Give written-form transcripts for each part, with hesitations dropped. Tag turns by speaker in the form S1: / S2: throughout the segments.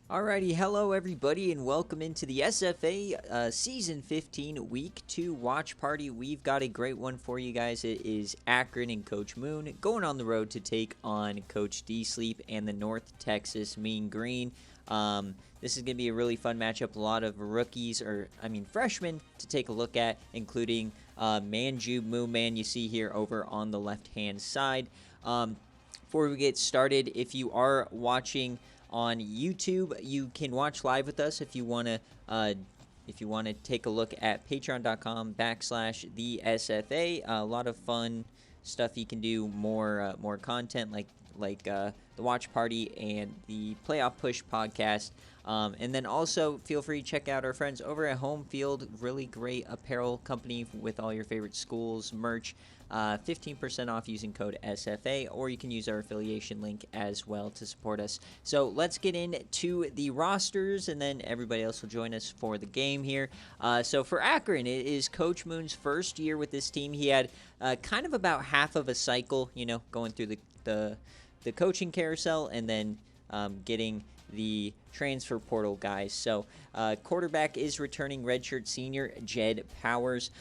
S1: Alrighty, hello everybody, and welcome into the SFA Season 15 Week 2 Watch Party. We've got a great one for you guys. It is Akron and Coach Moon going on the road to take on Coach D Sleep and the North Texas Mean Green. This is going to be a really fun matchup. A lot of rookies, freshmen to take a look at, including Manju Moonman you see here over on the left-hand side. Before we get started, if you are watching on YouTube, you can watch live with us if you want to take a look at patreon.com/the SFA. A lot of fun stuff you can do, more content like the watch party and the playoff push podcast. And then also feel free to check out our friends over at Home Field. Really great apparel company with all your favorite schools merch. 15% off using code SFA, or you can use our affiliation link as well to support us. So let's get into the rosters, and then everybody else will join us for the game here. So for Akron, it is Coach Moon's first year with this team. He had kind of about half of a cycle, going through the coaching carousel and then getting the transfer portal guys. So quarterback is returning redshirt senior Jed Powers.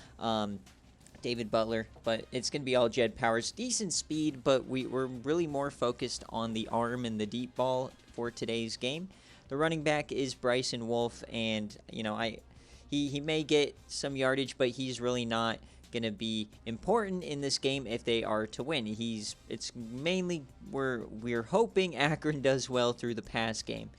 S1: David Butler, but it's going to be all Jed Powers. Decent speed, but we're really more focused on the arm and the deep ball for today's game. The running back is Bryson Wolf, and he may get some yardage, but he's really not going to be important in this game if they are to win. It's mainly we're hoping Akron does well through the pass game.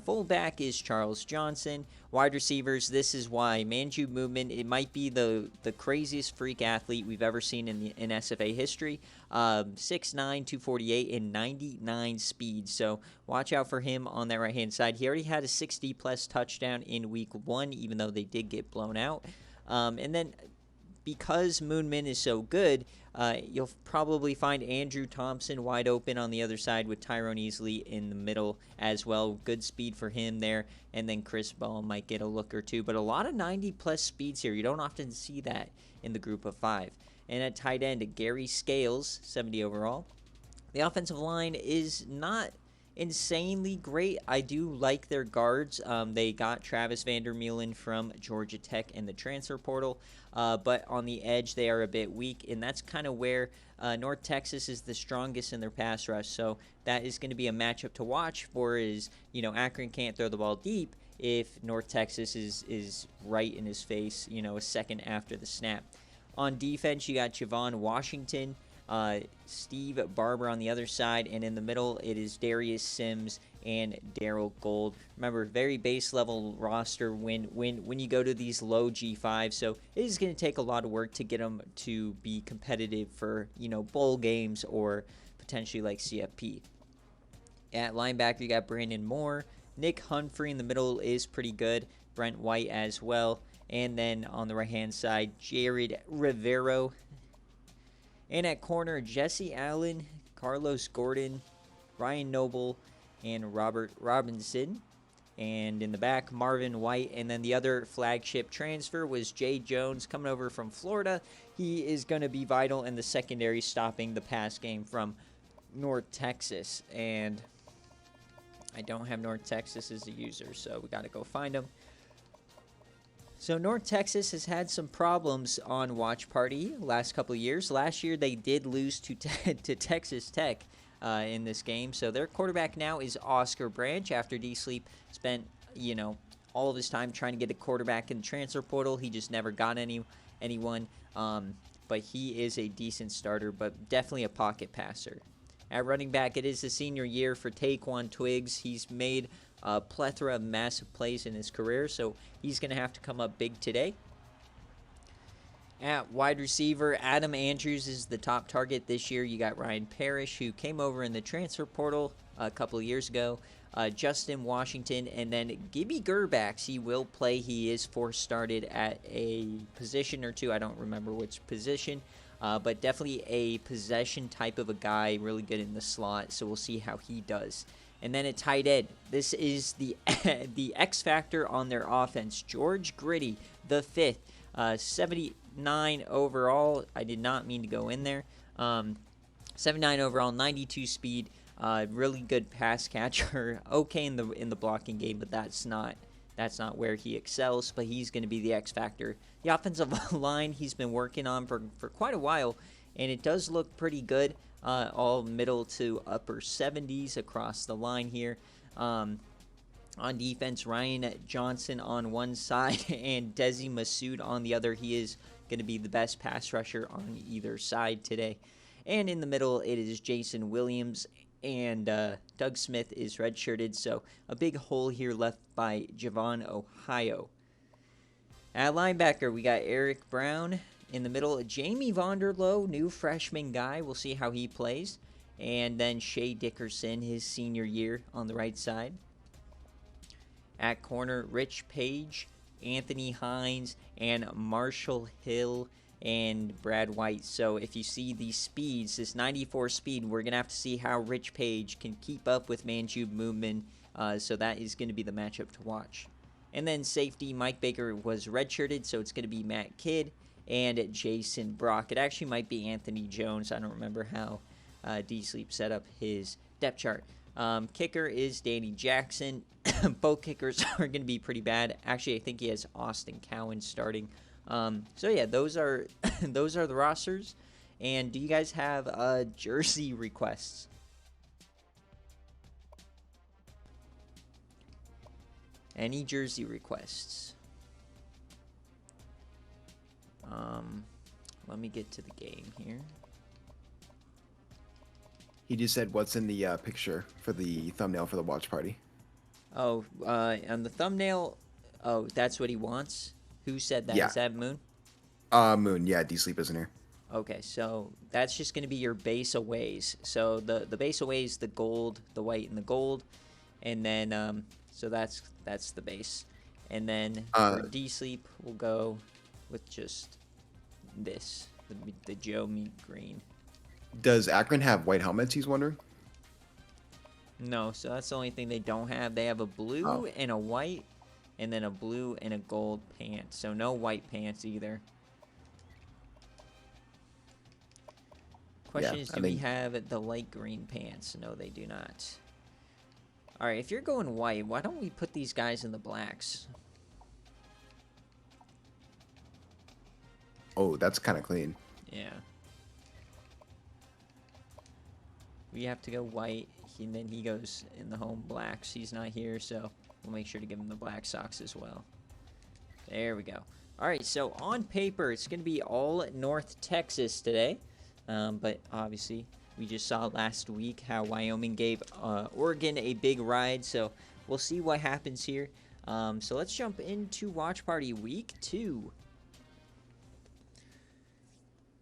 S1: Fullback is Charles Johnson. Wide receivers, this is why Manju Movement, it might be the craziest freak athlete we've ever seen in SFA history. 6'9", 248, and 99 speed. So watch out for him on that right-hand side. He already had a 60-plus touchdown in Week 1, even though they did get blown out. And then because Moonman is so good, you'll probably find Andrew Thompson wide open on the other side with Tyrone Easley in the middle as well. Good speed for him there. And then Chris Ball might get a look or two. But a lot of 90-plus speeds here. You don't often see that in the group of 5. And at tight end, Gary Scales, 70 overall. The offensive line is not insanely great. I do like their guards. They got Travis Vandermeulen from Georgia Tech in the transfer portal, but on the edge they are a bit weak, and that's kind of where North Texas is the strongest in their pass rush. So that is going to be a matchup to watch for. Akron can't throw the ball deep if North Texas is right in his face, a second after the snap. On defense, you got Javon Washington, Steve Barber on the other side, and in the middle it is Darius Sims and Daryl Gold. Remember, very base level roster when you go to these low G5, so it is going to take a lot of work to get them to be competitive for bowl games or potentially like CFP. At linebacker, you got Brandon Moore. Nick Humphrey in the middle is pretty good. Brent White as well. And then on the right hand side, Jared Rivero. And at corner, Jesse Allen, Carlos Gordon, Ryan Noble, and Robert Robinson. And in the back, Marvin White. And then the other flagship transfer was Jay Jones coming over from Florida. He is going to be vital in the secondary, stopping the pass game from North Texas. And I don't have North Texas as a user, so we got to go find him. So North Texas has had some problems on Watch Party last couple of years. Last year they did lose to Texas Tech in this game. So their quarterback now is Oscar Branch after D-Sleep spent, all of his time trying to get a quarterback in the transfer portal. He just never got anyone. But he is a decent starter, but definitely a pocket passer. At running back, it is the senior year for Taquan Twiggs. He's made a plethora of massive plays in his career, so he's going to have to come up big today. At wide receiver, Adam Andrews is the top target this year. You got Ryan Parrish, who came over in the transfer portal a couple of years ago. Justin Washington, and then Gibby Gerbacks. He will play. He is force started at a position or two. I don't remember which position, but definitely a possession type of a guy, really good in the slot, so we'll see how he does. And then at tight end, this is the X factor on their offense. George Gritty, the 5th, 79 overall. I did not mean to go in there. 79 overall, 92 speed. Really good pass catcher. Okay in the blocking game, but that's not where he excels. But he's going to be the X factor. The offensive line he's been working on for quite a while, and it does look pretty good. All middle to upper 70s across the line here. On defense, Ryan Johnson on one side and Desi Masood on the other. He is going to be the best pass rusher on either side today. And in the middle, it is Jason Williams, and Doug Smith is redshirted, so a big hole here left by Javon Ohio. At linebacker, we got Eric Brown. In the middle, Jamie Vonderloh, new freshman guy. We'll see how he plays. And then Shea Dickerson, his senior year, on the right side. At corner, Rich Page, Anthony Hines, and Marshall Hill and Brad White. So if you see these speeds, this 94 speed, we're going to have to see how Rich Page can keep up with Manjub Movement. So that is going to be the matchup to watch. And then safety, Mike Baker was redshirted, so it's going to be Matt Kidd and Jason Brock. It actually might be Anthony Jones. I don't remember how D-Sleep set up his depth chart. Kicker is Danny Jackson. Both kickers are going to be pretty bad. Actually, I think he has Austin Cowan starting. So yeah, those are those are the rosters. And do you guys have jersey requests? Any jersey requests? Let me get to the game here.
S2: He just said what's in the picture for the thumbnail for the watch party.
S1: Oh, on the thumbnail. Oh, that's what he wants. Who said that?
S2: Yeah.
S1: Is that Moon?
S2: Moon. Yeah, D-Sleep isn't here.
S1: Okay, so that's just going to be your base aways. So the base aways, the gold, the white, and the gold, and then so that's the base. And then for D-Sleep, we'll go with just this, the Joe Meat Green.
S2: Does Akron have white helmets, he's wondering?
S1: No, so that's the only thing they don't have. They have a blue and a white, and then a blue and a gold pants. So no white pants either. Question is, do we have the light green pants? No, they do not. All right, if you're going white, why don't we put these guys in the blacks?
S2: Oh, that's kind of clean.
S1: Yeah. We have to go white, and then he goes in the home blacks. He's not here, so we'll make sure to give him the black socks as well. There we go. All right, so on paper, it's going to be all North Texas today. But obviously, we just saw last week how Wyoming gave Oregon a big ride. So we'll see what happens here. So let's jump into Watch Party Week 2.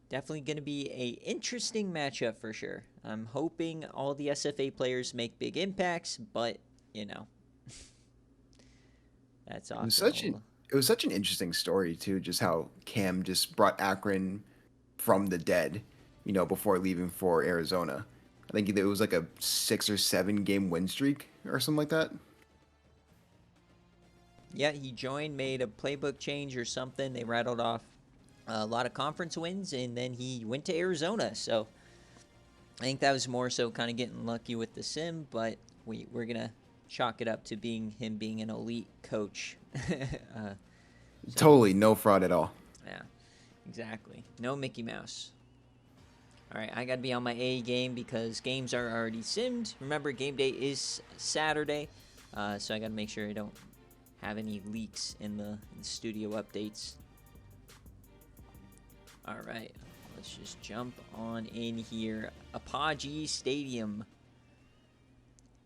S1: Definitely going to be an interesting matchup for sure. I'm hoping all the SFA players make big impacts, but, you know, that's awesome.
S2: It was such an interesting story, too, just how Cam just brought Akron from the dead, you know, before leaving for Arizona. I think it was like a 6 or 7 game win streak or something like that.
S1: Yeah, he joined, made a playbook change or something. They rattled off a lot of conference wins, and then he went to Arizona. So I think that was more so kind of getting lucky with the sim, but we're going to chalk it up to him being an elite coach.
S2: Totally, no fraud at all.
S1: Yeah, exactly. No Mickey Mouse. All right, I got to be on my A game because games are already simmed. Remember, game day is Saturday, so I got to make sure I don't have any leaks in the studio updates. All right, let's just jump on in here. Apogee Stadium.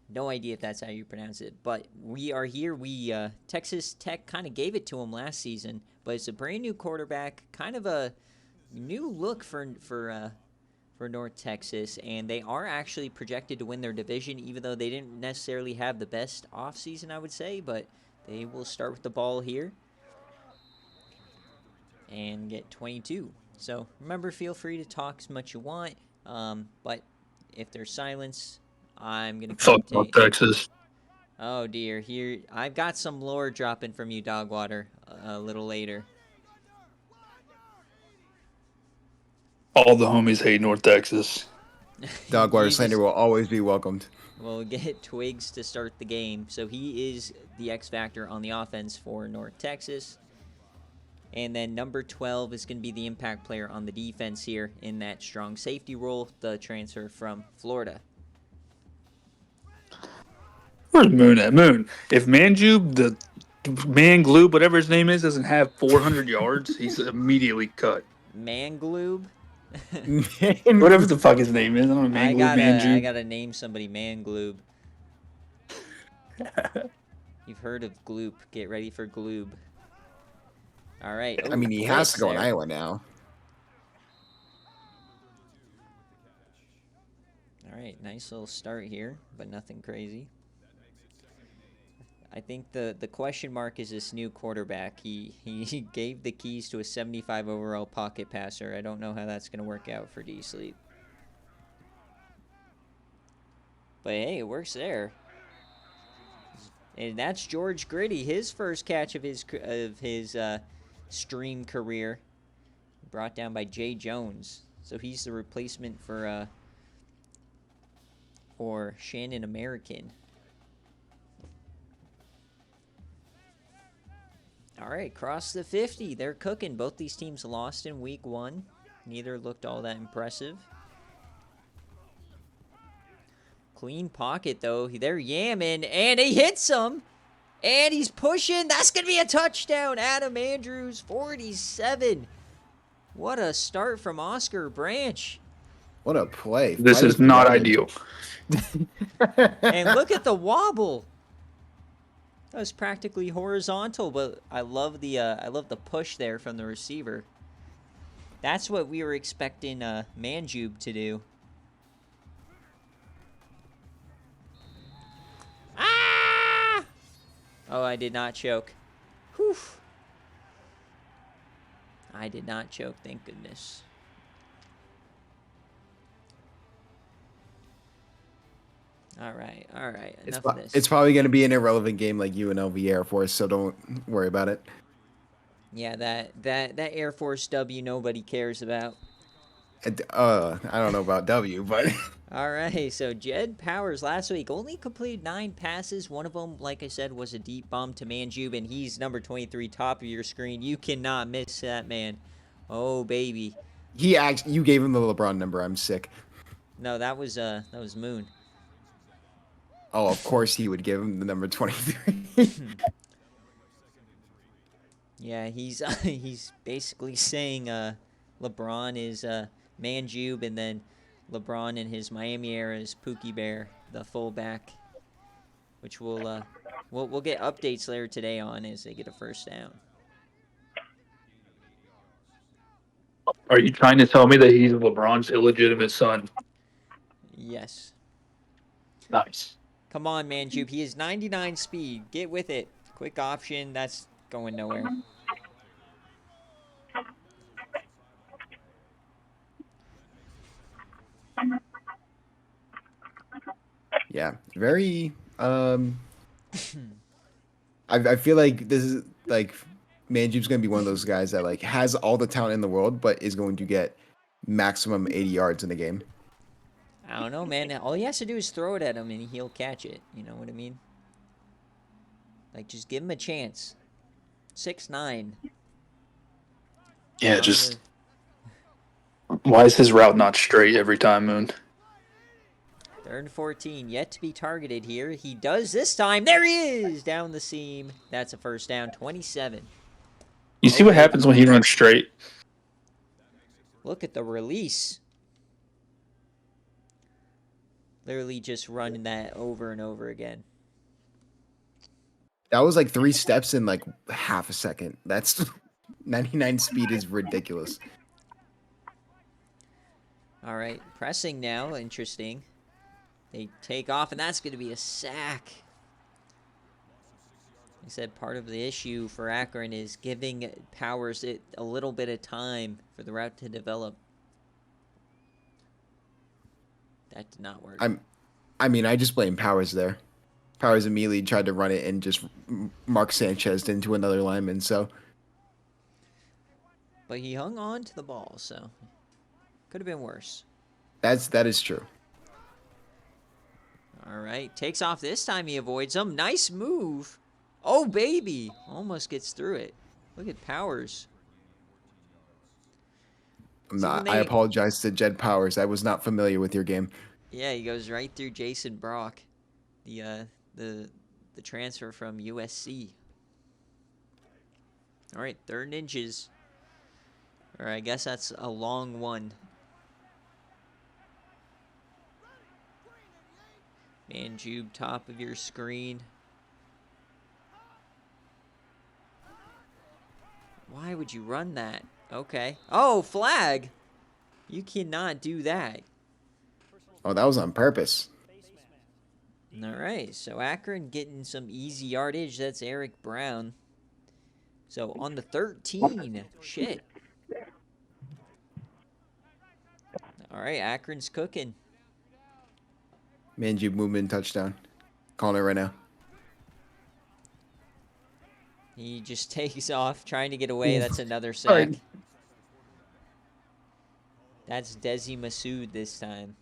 S1: No idea if that's how you pronounce it, but we are here. Texas Tech kind of gave it to him last season, but it's a brand new quarterback, kind of a new look for North Texas, and they are actually projected to win their division, even though they didn't necessarily have the best offseason, I would say, but they will start with the ball here and get 22. So remember, feel free to talk as much you want, but if there's silence, I'm going to
S3: fuck North Texas.
S1: Oh dear, here I've got some lore dropping from you, Dogwater, a little later.
S3: All the homies hate North Texas.
S2: Dog water
S1: You
S2: slander
S1: just
S2: will always be welcomed.
S1: will get Twigs to start the game. So he is the X factor on the offense for North Texas. And then number 12 is going to be the impact player on the defense here in that strong safety role, the transfer from Florida.
S3: Where's Moon at? Moon. If Manjube, the man glue, whatever his name is, doesn't have 400 yards, he's immediately cut.
S1: Mangloob.
S3: Whatever the fuck his name is. I don't know,
S1: I
S3: Manglube, Manjube.
S1: gotta name somebody Mangloob. You've heard of Gloop. Get ready for Gloob. All right.
S2: I mean, he has to go in
S1: there.
S2: Iowa now.
S1: All right, nice little start here, but nothing crazy. I think the question mark is this new quarterback. He gave the keys to a 75 overall pocket passer. I don't know how that's going to work out for D-Sleep. But hey, it works there. And that's George Gritty, his first catch of his stream career, brought down by Jay Jones. So he's the replacement for Shannon American. All right, cross the 50. They're cooking. Both these teams lost in week 1. Neither looked all that impressive. Clean pocket, though. They're yamming, and he hits him. And he's pushing. That's going to be a touchdown. Adam Andrews, 47. What a start from Oscar Branch.
S2: What a play.
S3: This is not ideal.
S1: And look at the wobble. That was practically horizontal, but I love the push there from the receiver. That's what we were expecting Manjube to do. Ah! Oh, I did not choke. Whew. I did not choke, thank goodness. All right. Enough of this.
S2: It's probably going to be an irrelevant game like UNLV Air Force, so don't worry about it.
S1: Yeah, that Air Force W nobody cares about.
S2: I don't know about W, but...
S1: All right, so Jed Powers last week only completed 9 passes. One of them, like I said, was a deep bomb to Manjube, and he's number 23, top of your screen. You cannot miss that man. Oh, baby.
S2: You gave him the LeBron number. I'm sick.
S1: No, that was Moon.
S2: Oh, of course he would give him the number 23.
S1: Yeah, he's basically saying LeBron is Manjube, and then LeBron in his Miami era is Pookie Bear, the fullback, which we'll get updates later today on as they get a first down.
S3: Are you trying to tell me that he's LeBron's illegitimate son?
S1: Yes.
S3: Nice.
S1: Come on, Manjube. He is 99 speed. Get with it. Quick option. That's going nowhere.
S2: Yeah, very. I feel like this is like Manjube's gonna be one of those guys that like has all the talent in the world, but is going to get maximum 80 yards in the game.
S1: I don't know, man. All he has to do is throw it at him, and he'll catch it. You know what I mean? Like, just give him a chance. 6'9".
S3: Yeah, just... Why is his route not straight every time, Moon?
S1: 3rd and 14, yet to be targeted here. He does this time. There he is! Down the seam. That's a first down, 27.
S3: You see what happens when he runs straight?
S1: Look at the release. Literally just running that over and over again.
S2: That was like 3 steps in like half a second. That's 99 speed is ridiculous.
S1: All right, pressing now. Interesting. They take off, and that's going to be a sack. I said part of the issue for Akron is giving Powers a little bit of time for the route to develop. That did not work.
S2: I just blame Powers there. Powers immediately tried to run it and just Mark Sanchez into another lineman, so.
S1: But he hung on to the ball, so could have been worse.
S2: That is true.
S1: All right, takes off this time. He avoids him. Nice move. Oh, baby. Almost gets through it. Look at Powers.
S2: I'm
S1: See, when
S2: not. I
S1: they...
S2: apologize to Jed Powers. I was not familiar with your game.
S1: Yeah, he goes right through Jason Brock, the the transfer from USC. All right, 3rd inches. Or I guess that's a long one. Manjube, top of your screen. Why would you run that? Okay. Oh, flag! You cannot do that.
S2: Oh, that was on purpose.
S1: All right, so Akron getting some easy yardage. That's Eric Brown. So on the 13. Shit. All right, Akron's cooking.
S2: Manjube movement touchdown. Calling it right now.
S1: He just takes off, trying to get away. That's another
S3: Sorry.
S1: sack. That's Desi Masood this time.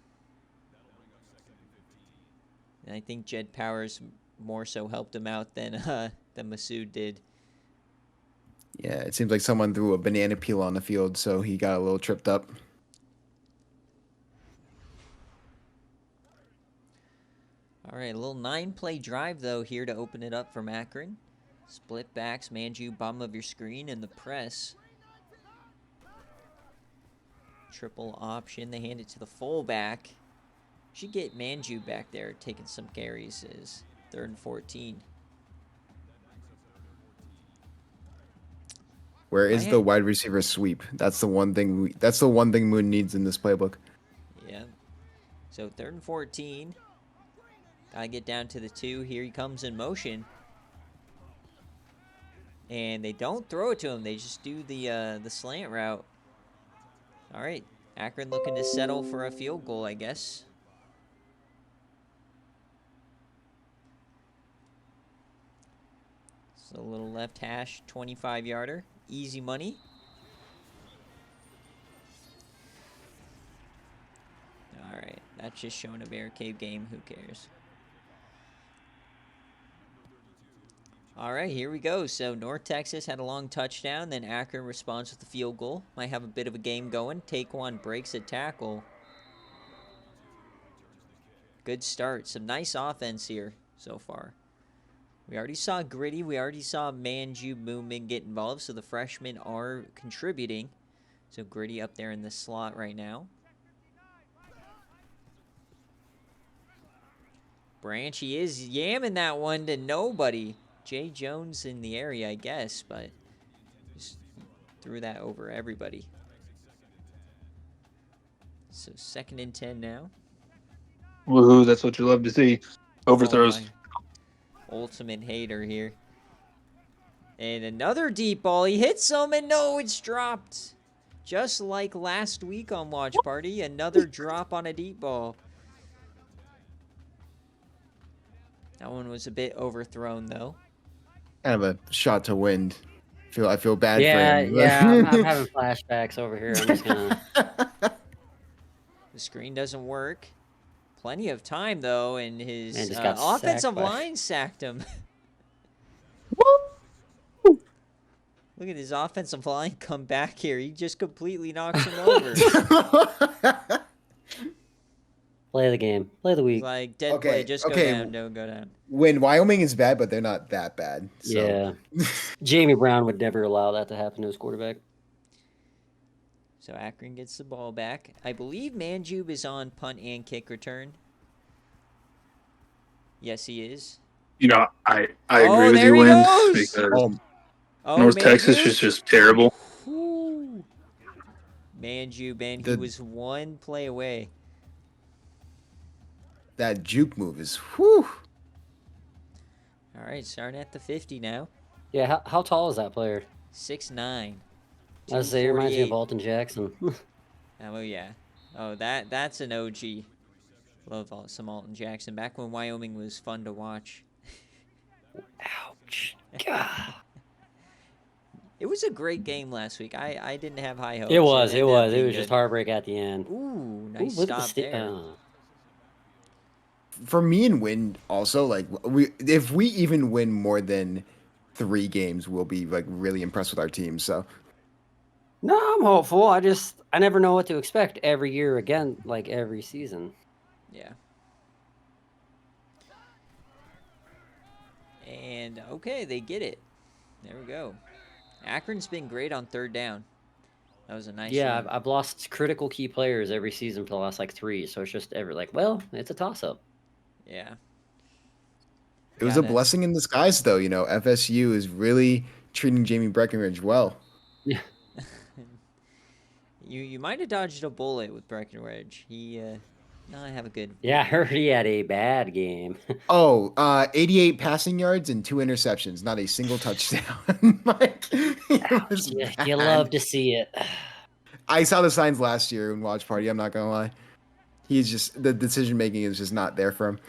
S1: And I think Jed Powers more so helped him out than Masood did.
S2: Yeah, it seems like someone threw a banana peel on the field, so he got a little tripped up.
S1: All right, a little 9-play drive, though, here to open it up from Akron. Split backs, Manju, bottom of your screen, and the press. Triple option. They hand it to the fullback. Should get Manju back there taking some carries. Is 3rd and 14.
S2: Where is the wide receiver sweep? That's the one thing. That's the one thing Moon needs in this playbook.
S1: Yeah. So 3rd and 14. Gotta get down to the 2. Here he comes in motion. And they don't throw it to him. They just do the slant route. All right. Akron looking to settle for a field goal, I guess. So a little left hash, 25-yarder. Easy money. All right. That's just showing a BearCave game. Who cares? All right, here we go. So North Texas had a long touchdown. Then Akron responds with a field goal. Might have a bit of a game going. Taquan breaks a tackle. Good start. Some nice offense here so far. We already saw Gritty. We already saw Manju Moomin get involved. So the freshmen are contributing. So Gritty up there in the slot right now. Branchy is yamming that one to nobody. Jay Jones in the area, I guess, but just threw that over everybody. So 2nd and 10 now.
S3: Woohoo, that's what you love to see. Overthrows.
S1: Oh, ultimate hater here. And another deep ball. He hits him, and no, it's dropped. Just like last week on Watch Party, another drop on a deep ball. That one was a bit overthrown, though.
S2: Kind of a shot to wind. I feel bad for him.
S4: Yeah, I'm having flashbacks over here. I'm just gonna.
S1: The screen doesn't work. Plenty of time, though, and his
S4: Man just got
S1: offensive
S4: sacked by-
S1: line sacked him. Look at his offensive line come back here. He just completely knocks him over.
S4: Play the game. Play the week.
S1: Like, dead
S2: Okay,
S1: play, just go
S2: okay.
S1: down, don't go down.
S2: When Wyoming is bad, but they're not that bad. So.
S4: Yeah. Jamie Brown would never allow that to happen to his quarterback.
S1: So Akron gets the ball back. I believe Manjube is on punt and kick return. Yes, he is.
S3: You know, I
S1: Oh,
S3: agree with
S1: there
S3: you,
S1: he
S3: Win,
S1: goes!
S3: because
S1: Oh,
S3: North Texas
S1: Manjube?
S3: is just terrible.
S1: Whew. Manjube, man, he was one play away.
S2: That juke move is whew.
S1: All right, starting at the 50 now.
S4: Yeah, how tall is that player?
S1: 6'9".
S4: I was say, it reminds me of
S1: 248.
S4: Alton Jackson.
S1: Oh, yeah. Oh, that's an OG. Love some Alton Jackson. Back when Wyoming was fun to watch.
S4: Ouch. God.
S1: It was a great game last week. I didn't have high hopes.
S4: It was. It
S1: ended up
S4: was. It
S1: being
S4: was just
S1: good.
S4: heartbreak at the end.
S1: Ooh,
S4: Ooh,
S1: nice
S4: look at
S1: stop there.
S2: For me and Win also, like if we even win more than 3 games, we'll be like really impressed with our team. So
S4: No, I'm hopeful. I never know what to expect every year again, like every season.
S1: Yeah. And okay, they get it. There we go. Akron's been great on third down. That was a nice
S4: Yeah,
S1: run.
S4: I've lost critical key players every season for the last like 3, so it's just well, it's a toss up.
S1: Yeah.
S2: it was a blessing in disguise, though. FSU is really treating Jamie Breckenridge well.
S4: Yeah.
S1: You might have dodged a bullet with Breckenridge. He not have a good.
S4: Yeah, I heard he had a bad game.
S2: Oh, 88 passing yards and 2 interceptions, not a single touchdown. Like, it was
S4: Yeah,
S2: bad.
S4: you love to see it.
S2: I saw the signs last year in Watch Party. I'm not gonna lie. He's just the decision making is just not there for him.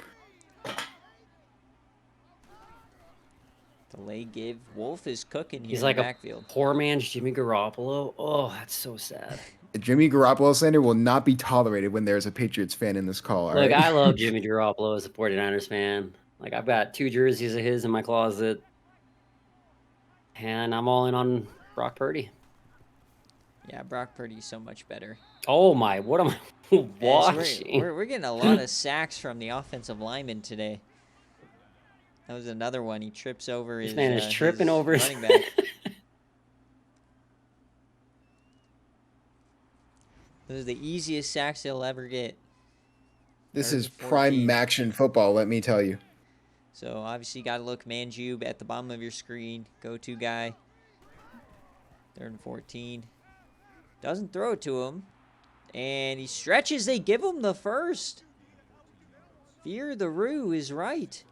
S1: Delay give. Wolf is cooking here
S4: He's
S1: in
S4: like
S1: the
S4: a
S1: backfield.
S4: poor man's Jimmy Garoppolo. Oh, that's so sad.
S2: Jimmy Garoppolo slander will not be tolerated when there's a Patriots fan in this call. All
S4: Look,
S2: right.
S4: I love Jimmy Garoppolo as a 49ers fan. Like, I've got 2 jerseys of his in my closet. And I'm all in on Brock Purdy.
S1: Yeah, Brock Purdy's so much better.
S4: Oh my, what am I watching?
S1: We're getting a lot of sacks from the offensive lineman today. That was another one. He trips over
S4: This
S1: his
S4: man is tripping
S1: his
S4: over his
S1: running back. Those are the easiest sacks he'll ever get.
S2: This
S1: 3rd
S2: is
S1: and
S2: prime
S1: 14.
S2: action football, let me tell you.
S1: So obviously got to look Manjube at the bottom of your screen. Go-to guy. 3rd and 14. Doesn't throw it to him. And he stretches. They give him the first. Fear the Roo is right.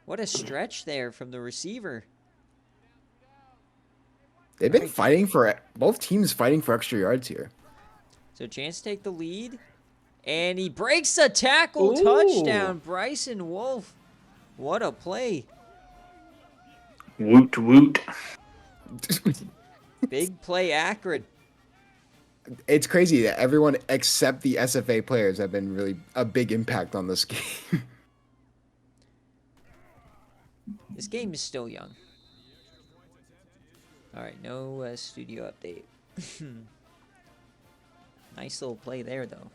S1: What a stretch there from the receiver.
S2: They've been fighting for both teams fighting for extra yards here.
S1: So chance to take the lead. And he breaks a tackle.
S4: Ooh.
S1: Touchdown. Bryson Wolf. What a play.
S3: Woot woot.
S1: Big play Akron.
S2: It's crazy that everyone except the SFA players have been really a big impact on this game.
S1: This game is still young. All right, no studio update. Nice little play there, though.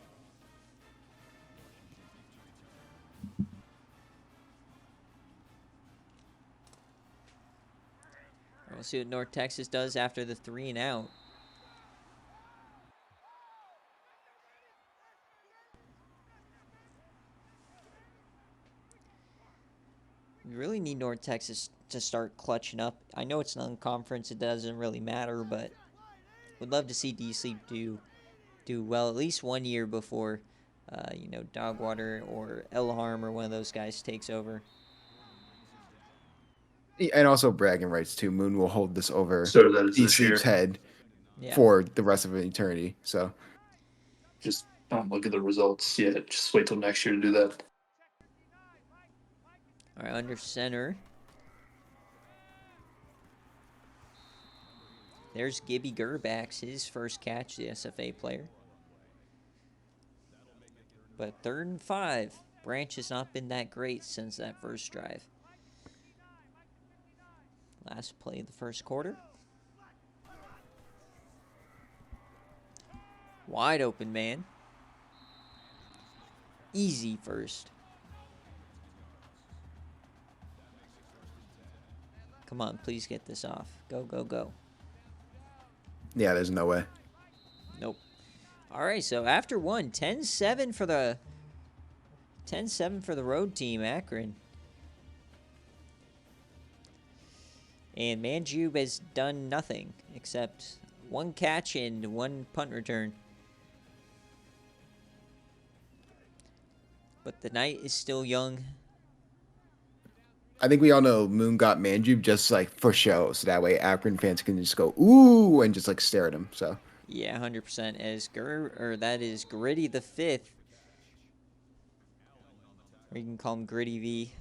S1: We'll see what North Texas does after the 3 and out. We really need North Texas to start clutching up. I know it's non-conference; it doesn't really matter, but would love to see D-Sleep do well at least 1 year before, Dogwater or Elharm or one of those guys takes over.
S2: And also bragging rights too. Moon will hold this over
S3: So that is this year.
S2: D-Sleep's head
S1: Yeah.
S2: for the rest of eternity. So
S3: Just don't look at the results yet. Just wait till next year to do that.
S1: All right, under center. There's Gibby Gerbacks, his first catch, the SFA player. But 3rd and 5. Branch has not been that great since that first drive. Last play of the first quarter. Wide open man. Easy first. Come on, please get this off. Go, go, go.
S2: yeah, there's no way.
S1: Nope. All right, so after 10-7 for the 10-7 for the road team, Akron. And Manjube has done nothing except 1 catch and 1 punt return. But the night is still young.
S2: I think we all know Moon got Manjube just like for show, so that way Akron fans can just go ooh and just like stare at him. So
S1: Yeah, 100%. That is Gritty the 5th. Or you can call him Gritty V.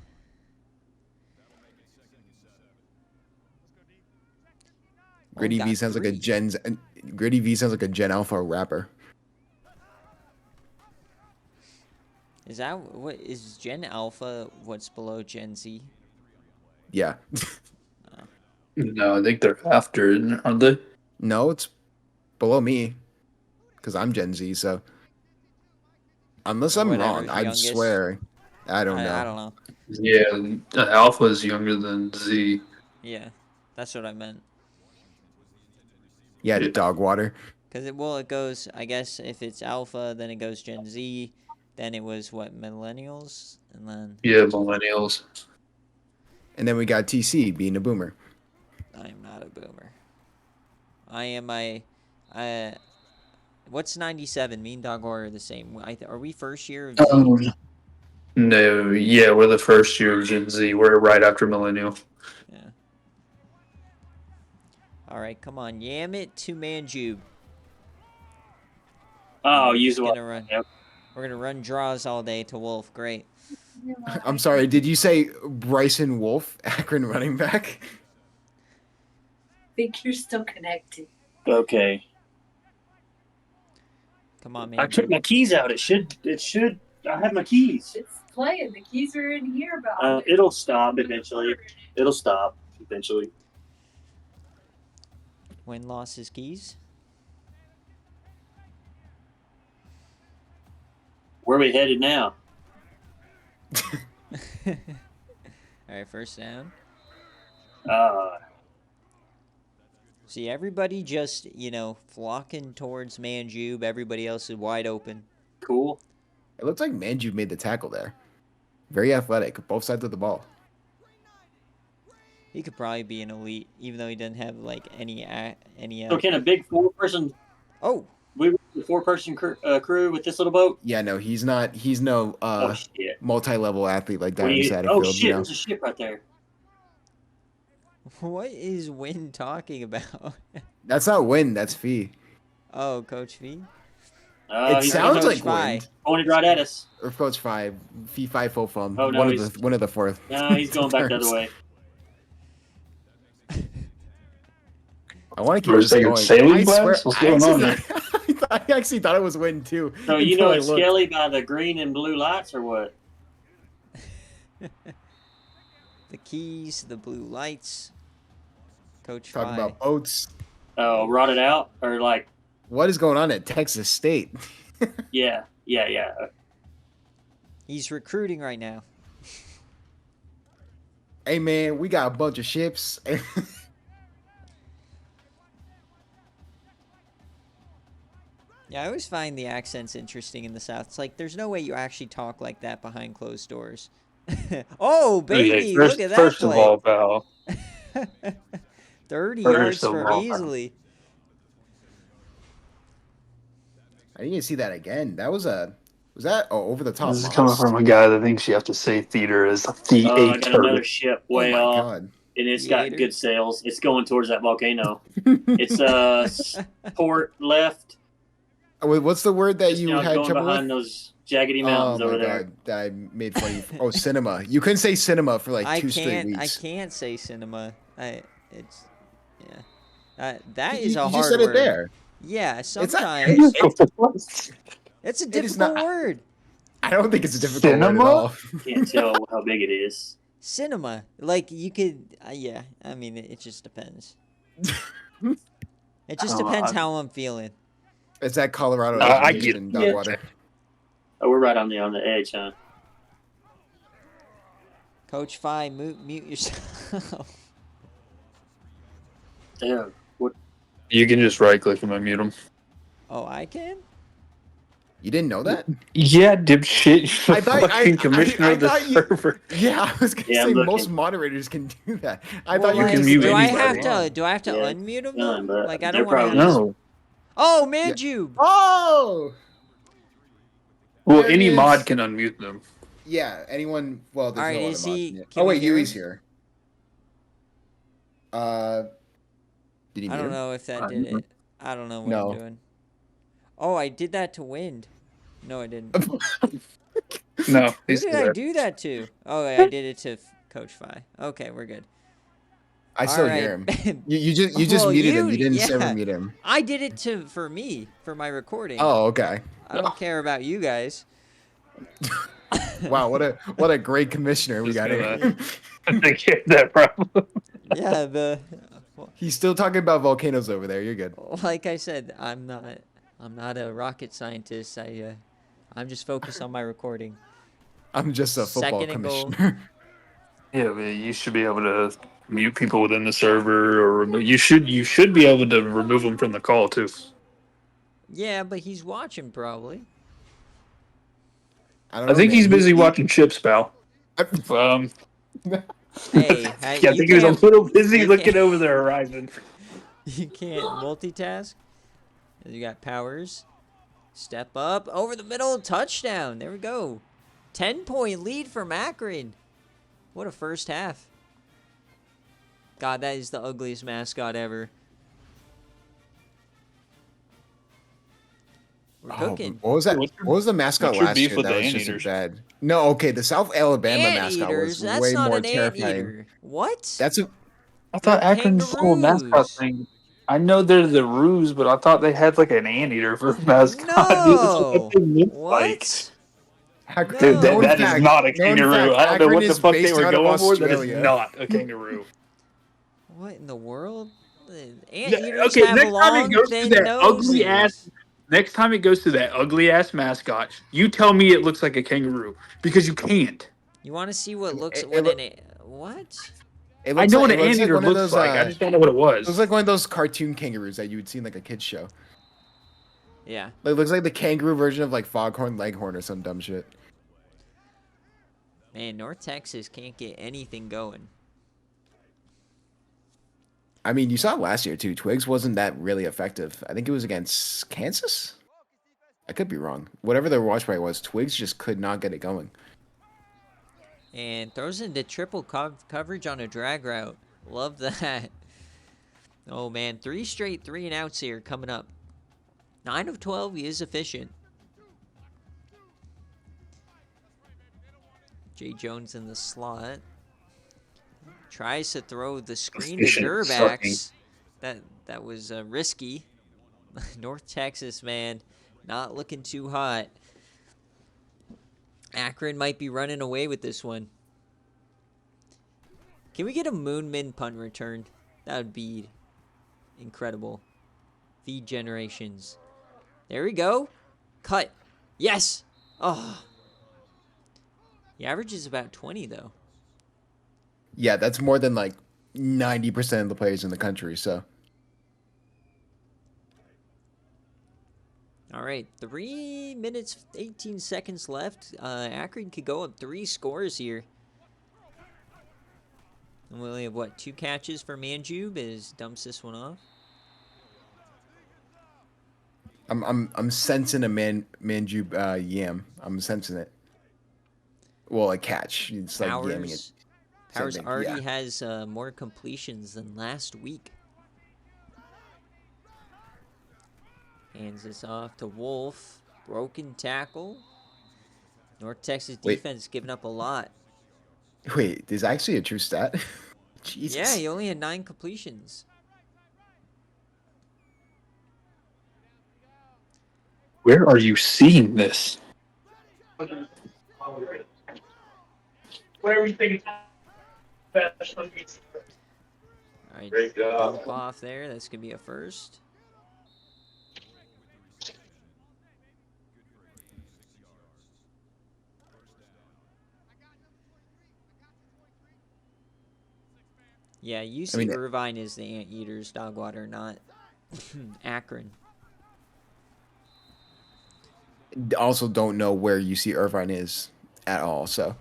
S2: Gritty
S1: got
S2: V sounds like a
S1: 3.
S2: Gritty V sounds like a Gen Alpha rapper.
S1: Is that what is Gen Alpha? What's below Gen Z?
S2: Yeah.
S3: No, I think they're after, aren't they?
S2: No, it's below me, because I'm Gen Z. So unless
S1: Or
S2: I'm
S1: whatever's
S2: wrong, I'd
S1: youngest.
S2: swear. I don't know.
S1: I don't know.
S3: Yeah, Alpha is younger than Z.
S1: Yeah, that's what I meant.
S2: Yeah,
S3: Yeah.
S2: dog water.
S1: Because it goes, I guess if it's Alpha, then it goes Gen Z, then it was what, Millennials, and then
S3: Yeah, millennials.
S2: And then we got TC being a boomer.
S1: I am not a boomer. I am what's 97? Me and Dog Horror are the same. Are we first year of Z?
S3: No, yeah, we're the first year of Gen Z. We're right after millennial.
S1: Yeah. All right, come on, yam it to Manjube.
S5: Oh,
S1: We're
S5: use
S1: just
S5: what?
S1: gonna run.
S5: Yep.
S1: We're gonna run draws all day to Wolf. Great.
S2: I'm sorry, did you say Bryson Wolf, Akron running back?
S6: I think you're still connected.
S5: Okay.
S1: Come on,
S5: I took
S1: Manjube.
S5: my keys out. It should. I have my keys.
S6: It's playing. The keys are in here, but
S5: It'll stop eventually. It'll stop eventually.
S1: Win lost his keys.
S5: Where are we headed now?
S1: All right, first down. See, everybody just, flocking towards Manjube. Everybody else is wide open.
S5: Cool.
S2: It looks like Manju made the tackle there. Very athletic, both sides of the ball.
S1: He could probably be an elite, even though he doesn't have, any.
S5: So can a big four-person?
S1: Oh!
S5: We were the four-person crew with this little boat.
S2: Yeah, no, he's not. He's no
S5: Oh shit!
S2: multi-level athlete like
S5: What do
S2: Darren
S5: you-
S2: Satterfield.
S5: oh shit!
S2: You know?
S5: There's a ship right there.
S1: What is Win talking about?
S2: That's not Win. That's Fee.
S1: Oh, Coach V?
S2: It
S5: He's
S2: sounds
S1: Coach
S2: like
S1: Fi.
S2: Win.
S5: pointed right at us.
S2: Or Coach Five. Fee Five Full Fum.
S5: Oh, no,
S2: one of the fourth.
S5: No, he's going back the
S2: terms.
S5: other way.
S2: I want to
S3: We're
S2: keep this
S3: taking
S2: going.
S3: sailing
S2: I swear,
S3: class? What's going on there?
S2: I actually thought it was Win too.
S5: So you
S2: until
S5: know
S2: I
S5: it's
S2: looked.
S5: Skelly by the green and blue lights, or what?
S1: The keys, the blue lights. Coach
S2: Talking
S1: Fi.
S2: about boats.
S5: Oh, rotted out, or like,
S2: What is going on at Texas State?
S5: yeah.
S1: He's recruiting right now.
S2: Hey man, we got a bunch of ships.
S1: Yeah, I always find the accents interesting in the South. It's like, there's no way you actually talk like that behind closed doors. Oh, baby,
S3: first,
S1: look at that
S3: first
S1: play.
S3: of all, pal.
S1: 30
S3: First
S1: yards
S3: of
S1: for
S3: all.
S1: easily.
S2: I didn't even see that again. That was over the top.
S3: This is coming from a guy that thinks you have to say theater as a theater.
S5: I got another ship
S2: Oh
S5: way
S2: my
S5: off,
S2: god.
S5: and it's
S1: Theater.
S5: got good sails. It's going towards that volcano. It's port left.
S2: Wait, what's the word that
S5: Just
S2: you
S5: now
S2: had
S5: going
S2: trouble
S5: behind
S2: with?
S5: those jaggedy
S2: Oh
S5: mountains
S2: my
S5: over there.
S2: god, that I made fun of. Oh, cinema. You couldn't say cinema for like
S1: I
S2: 2 straight
S1: can't.
S2: weeks.
S1: I can't say cinema. It's yeah. That
S2: You-
S1: is a
S2: you
S1: hard
S2: just said
S1: word.
S2: it there.
S1: Yeah,
S2: not-
S1: sometimes it's a
S2: It is
S1: difficult
S2: not-
S1: word.
S2: I don't think it's a difficult word
S3: Cinema?
S2: at all.
S5: Can't tell how big it is.
S1: Cinema, like you could. Yeah, I mean, it just depends. It just
S3: Come
S1: depends
S3: on.
S1: how I'm feeling.
S2: It's that Colorado
S3: I
S2: education,
S3: get it.
S2: Dogwater.
S5: Oh, we're right on the edge, huh?
S1: Coach Fi, mute yourself.
S5: Damn. What?
S3: You can just right click him and mute him.
S1: Oh, I can.
S2: You didn't know that?
S3: Yeah, dipshit. You're
S2: I
S3: the
S2: thought-
S3: fucking
S2: I
S3: commissioner of the
S2: thought you-
S3: server.
S2: Yeah, I was gonna
S5: Yeah,
S2: say
S5: I'm
S2: most
S5: looking.
S2: moderators can do that. I
S1: Well,
S2: thought you
S1: like,
S2: could
S3: mute
S1: do I
S3: anybody.
S1: have to? Do I have to
S5: Yeah,
S1: unmute him
S5: done,
S1: though?
S5: but
S1: Like I
S5: they're
S1: don't want to.
S5: probably-
S3: No.
S1: Oh, Manjube.
S2: Oh!
S3: Well,
S2: There he
S3: any
S2: is.
S3: mod can unmute them.
S2: Yeah, anyone. Well, there's
S1: All right,
S2: no
S1: is
S2: other mods
S1: he-
S2: in it.
S1: can
S2: Oh
S1: we
S2: wait,
S1: hear
S2: he's
S1: him?
S2: here. Did he?
S1: I
S2: mute
S1: don't
S2: him?
S1: know if that did it. I don't know what
S2: No.
S1: I'm doing. Oh, I did that to Wind. No, I didn't.
S3: No,
S1: Who
S3: he's
S1: did
S3: there.
S1: I do that to? Oh, I did it to Coach Fi. Okay, we're good.
S2: I
S1: All
S2: still
S1: right.
S2: hear him. You just
S1: Well,
S2: muted him. You didn't
S1: yeah.
S2: ever mute him.
S1: I did it for my recording.
S2: Oh, okay.
S1: I don't care about you guys.
S2: Wow, what a great commissioner we
S3: Just
S2: got
S3: gonna
S2: here.
S3: take care of that problem.
S1: Yeah,
S2: He's still talking about volcanoes over there. You're good.
S1: like I said, I'm not a rocket scientist. I'm just focused on my recording.
S2: I'm just a football
S1: Second and goal.
S2: commissioner.
S3: Yeah, but you should be able to mute people within the server, or you should be able to remove them from the call too.
S1: Yeah, but he's watching probably.
S2: I don't
S3: I
S2: know,
S3: think
S2: man.
S3: he's busy watching Chips, pal. Um,
S1: Hey,
S3: yeah, I
S1: you
S3: think he was a
S1: can't
S3: little busy
S1: you
S3: looking
S1: can't-
S3: over the horizon.
S1: you can't multitask. You got Powers. Step up over the middle, touchdown. There we go. 10-point lead from Akron. What a first half. God, that is the ugliest mascot ever. We're cooking.
S2: What was that?
S3: What's your-
S2: What was the mascot
S3: what's your
S2: last
S3: beef
S2: year
S3: with
S2: that
S3: the
S2: was just
S3: anteaters?
S2: bad? No, okay, the South Alabama mascot
S1: Anteaters?
S2: was
S1: That's
S2: way
S1: not
S2: more
S1: an
S2: terrifying.
S1: anteater. What?
S2: That's a
S3: I thought
S1: They're
S3: Akron's whole mascot
S1: kangaroos.
S3: thing. I know they're the Roos, but I thought they had like an anteater for a mascot. Dude, that's what
S1: No.
S3: that thing looks like.
S1: What?
S3: Dude,
S1: No.
S3: that is not a kangaroo. I don't know what the fuck they were going for. That is
S2: Australia.
S3: not a kangaroo.
S1: What in the world?
S3: Yeah,
S1: Anteaters
S3: okay,
S1: have
S3: next time it
S1: long,
S3: goes to
S1: thin
S3: that
S1: noses.
S3: ugly ass. Next time it goes to that ugly ass mascot, you tell me it looks like a kangaroo because you can't.
S1: You want to see what looks
S2: It
S1: when
S2: look-
S1: what?
S2: It
S3: I
S2: looks
S3: know
S2: like,
S3: what
S2: it
S3: an
S2: looks like
S3: anteater
S2: one of
S3: looks
S2: those.
S3: like. I just don't know what it
S2: It
S3: was.
S2: looks like one of those cartoon kangaroos that you would see in like a kids show.
S1: Yeah.
S2: It looks like the kangaroo version of like Foghorn Leghorn or some dumb shit.
S1: Man, North Texas can't get anything going.
S2: I mean, you saw it last year too. Twigs wasn't that really effective. I think it was against Kansas. I could be wrong. Whatever their watch party was, Twigs just could not get it going.
S1: And throws into triple coverage on a drag route. Love that. Oh, man. 3 straight 3-and-outs here coming up. 9 of 12. He is efficient. Jay Jones in the slot. Tries to throw the screen to
S3: Efficient
S1: Durbacks. That was risky. North Texas, man. Not looking too hot. Akron might be running away with this one. Can we get a Moonman punt return? That would be incredible. Feed generations. There we go. Cut. Yes. Oh. The average is about 20, though.
S2: Yeah, that's more than like 90% of the players in the country. So
S1: All right, 3 minutes, 18 seconds left. Akron could go up 3 scores here. And we only have, what, 2 catches for Manjube as dumps this one off.
S2: I'm sensing a Manjube yam. I'm sensing it. Well, a catch. It's like yamming it.
S1: Powers
S2: thing,
S1: already
S2: yeah.
S1: has more completions than last week. Hands this off to Wolf. Broken tackle. North Texas defense giving up a lot.
S2: Wait, there's actually a true stat. Jesus.
S1: Yeah, he only had 9 completions.
S3: Where are you seeing this? Where are you thinking?
S1: All right,
S3: Great job.
S1: bump off there. That's going to be a first. Yeah, UC Irvine is the Anteaters, Dogwater, not Akron.
S2: Also, don't know where UC Irvine is at all. So.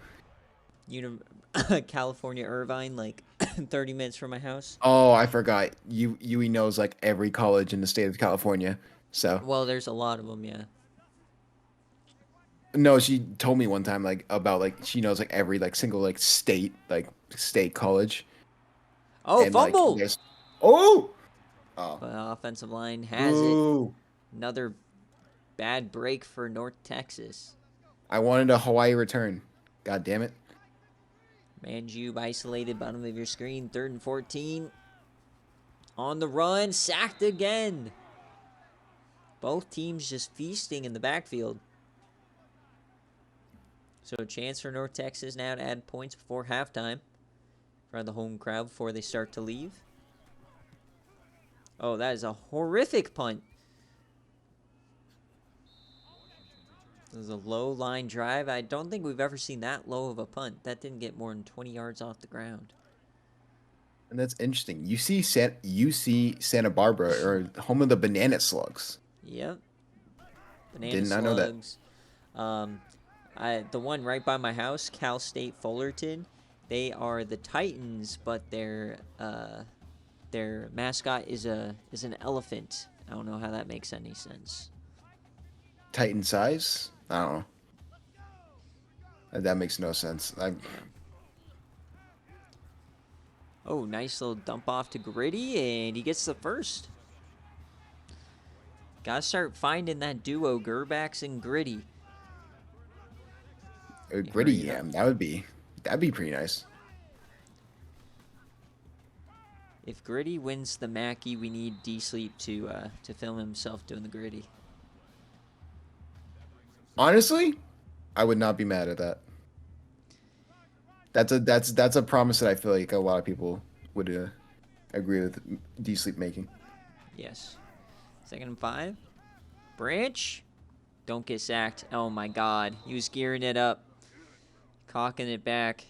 S1: California Irvine, like 30 minutes from my house.
S2: Oh, I forgot. UE knows like every college in the state of California. So.
S1: Well, there's a lot of them, yeah.
S2: No, she told me one time like about like she knows like every like single like state college.
S1: Oh,
S2: And,
S1: fumble!
S2: Like, oh!
S1: But offensive line has
S2: Ooh.
S1: it. Another bad break for North Texas.
S2: I wanted a Hawaii return. God damn it.
S1: Manjube isolated, bottom of your screen, 3rd and 14. On the run, sacked again. Both teams just feasting in the backfield. So a chance for North Texas now to add points before halftime for the home crowd before they start to leave. Oh, that is a horrific punt. This is a low line drive. I don't think we've ever seen that low of a punt. That didn't get more than 20 yards off the ground.
S2: And that's interesting. UC Santa Barbara, or home of the banana slugs.
S1: Yep. Banana
S2: Did not know that.
S1: The one right by my house, Cal State Fullerton, they are the Titans, but their mascot is an elephant. I don't know how that makes any sense.
S2: Titan size? I don't know. That makes no sense.
S1: Oh, nice little dump off to Gritty, and he gets the first. Gotta start finding that duo, Gerbax and Gritty.
S2: Gritty Yam, that'd be pretty nice.
S1: If Gritty wins the Mackey, we need D-Sleep to film himself doing the Gritty.
S2: Honestly, I would not be mad at that. That's a promise that I feel like a lot of people would agree with D-Sleep making.
S1: Yes. 2nd and 5. Branch. Don't get sacked. Oh my God. He was gearing it up. Cocking it back.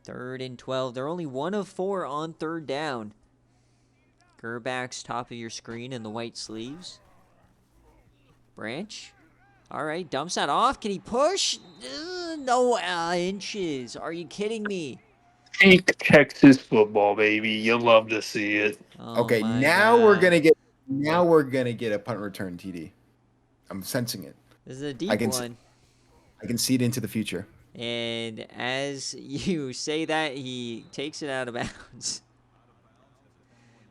S1: 3rd and 12. They're only 1 of 4 on 3rd down. Gerback's top of your screen in the white sleeves. Branch. All right, dumps that off. Can he push? No inches. Are you kidding me?
S3: Pink Texas football, baby. You'll love to see it.
S1: Oh
S2: Okay,
S1: my
S2: now
S1: God.
S2: we're gonna get a punt return TD. I'm sensing it.
S1: This is a deep
S2: I can
S1: one.
S2: I can see it into the future.
S1: And as you say that, he takes it out of bounds.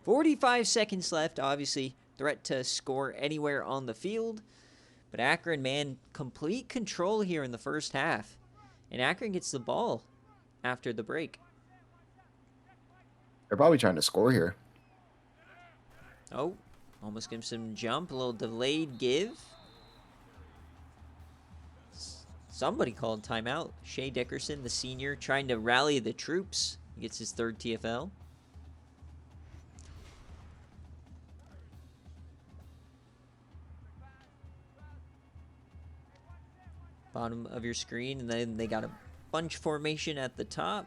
S1: 45 seconds left. Obviously, threat to score anywhere on the field. But Akron, man, complete control here in the first half. And Akron gets the ball after the break.
S2: They're probably trying to score here.
S1: Oh, almost gives some jump. A little delayed give. Somebody called timeout. Shea Dickerson, the senior, trying to rally the troops. He gets his 3rd TFL. Bottom of your screen, and then they got a bunch formation at the top.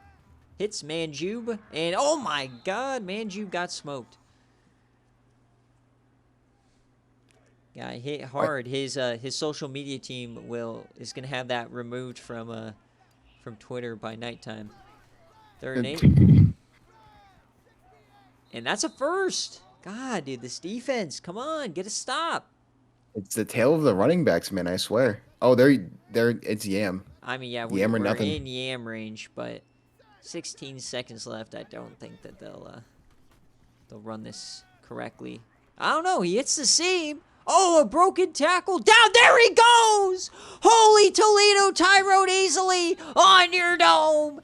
S1: Hits Manjube, and oh my God, Manjube got smoked. Got hit hard. His social media team is gonna have that removed from Twitter by nighttime. 3rd and 8, and that's a first. God, dude, this defense, come on, get a stop.
S2: It's the tail of the running backs, man. I swear. Oh, it's Yam.
S1: I mean, yeah,
S2: Yam or
S1: we're
S2: nothing.
S1: in Yam range, but 16 seconds left. I don't think that they'll run this correctly. I don't know. He hits the seam. Oh, a broken tackle. Down. There he goes. Holy Toledo, Tyrone easily on your dome.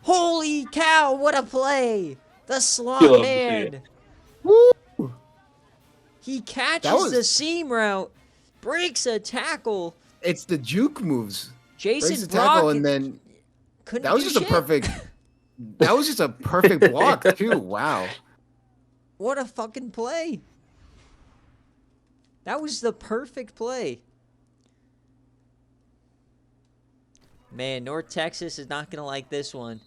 S1: Holy cow, what a play. The slot
S3: Love to see
S1: man.
S2: Woo!
S1: He catches
S2: was-
S1: the seam route, breaks a tackle.
S2: It's the juke moves.
S1: Jason
S2: Breaks the
S1: Brock
S2: tackle, and then
S1: couldn't
S2: that was
S1: do
S2: just a
S1: shit.
S2: perfect. That was just a perfect block too. Wow.
S1: What a fucking play. That was the perfect play. Man, North Texas is not going to like this one.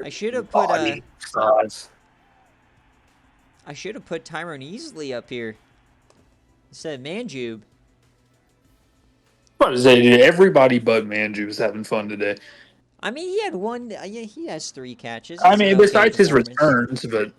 S1: I should have put
S3: Body size.
S1: I should have put Tyrone Easley up here instead of Manjube.
S3: What is it? Everybody but Manjube's having fun today.
S1: I mean, he had one. Yeah, he has 3 catches.
S3: I
S1: It's an
S3: mean,
S1: okay
S3: besides his
S1: performance.
S3: returns, but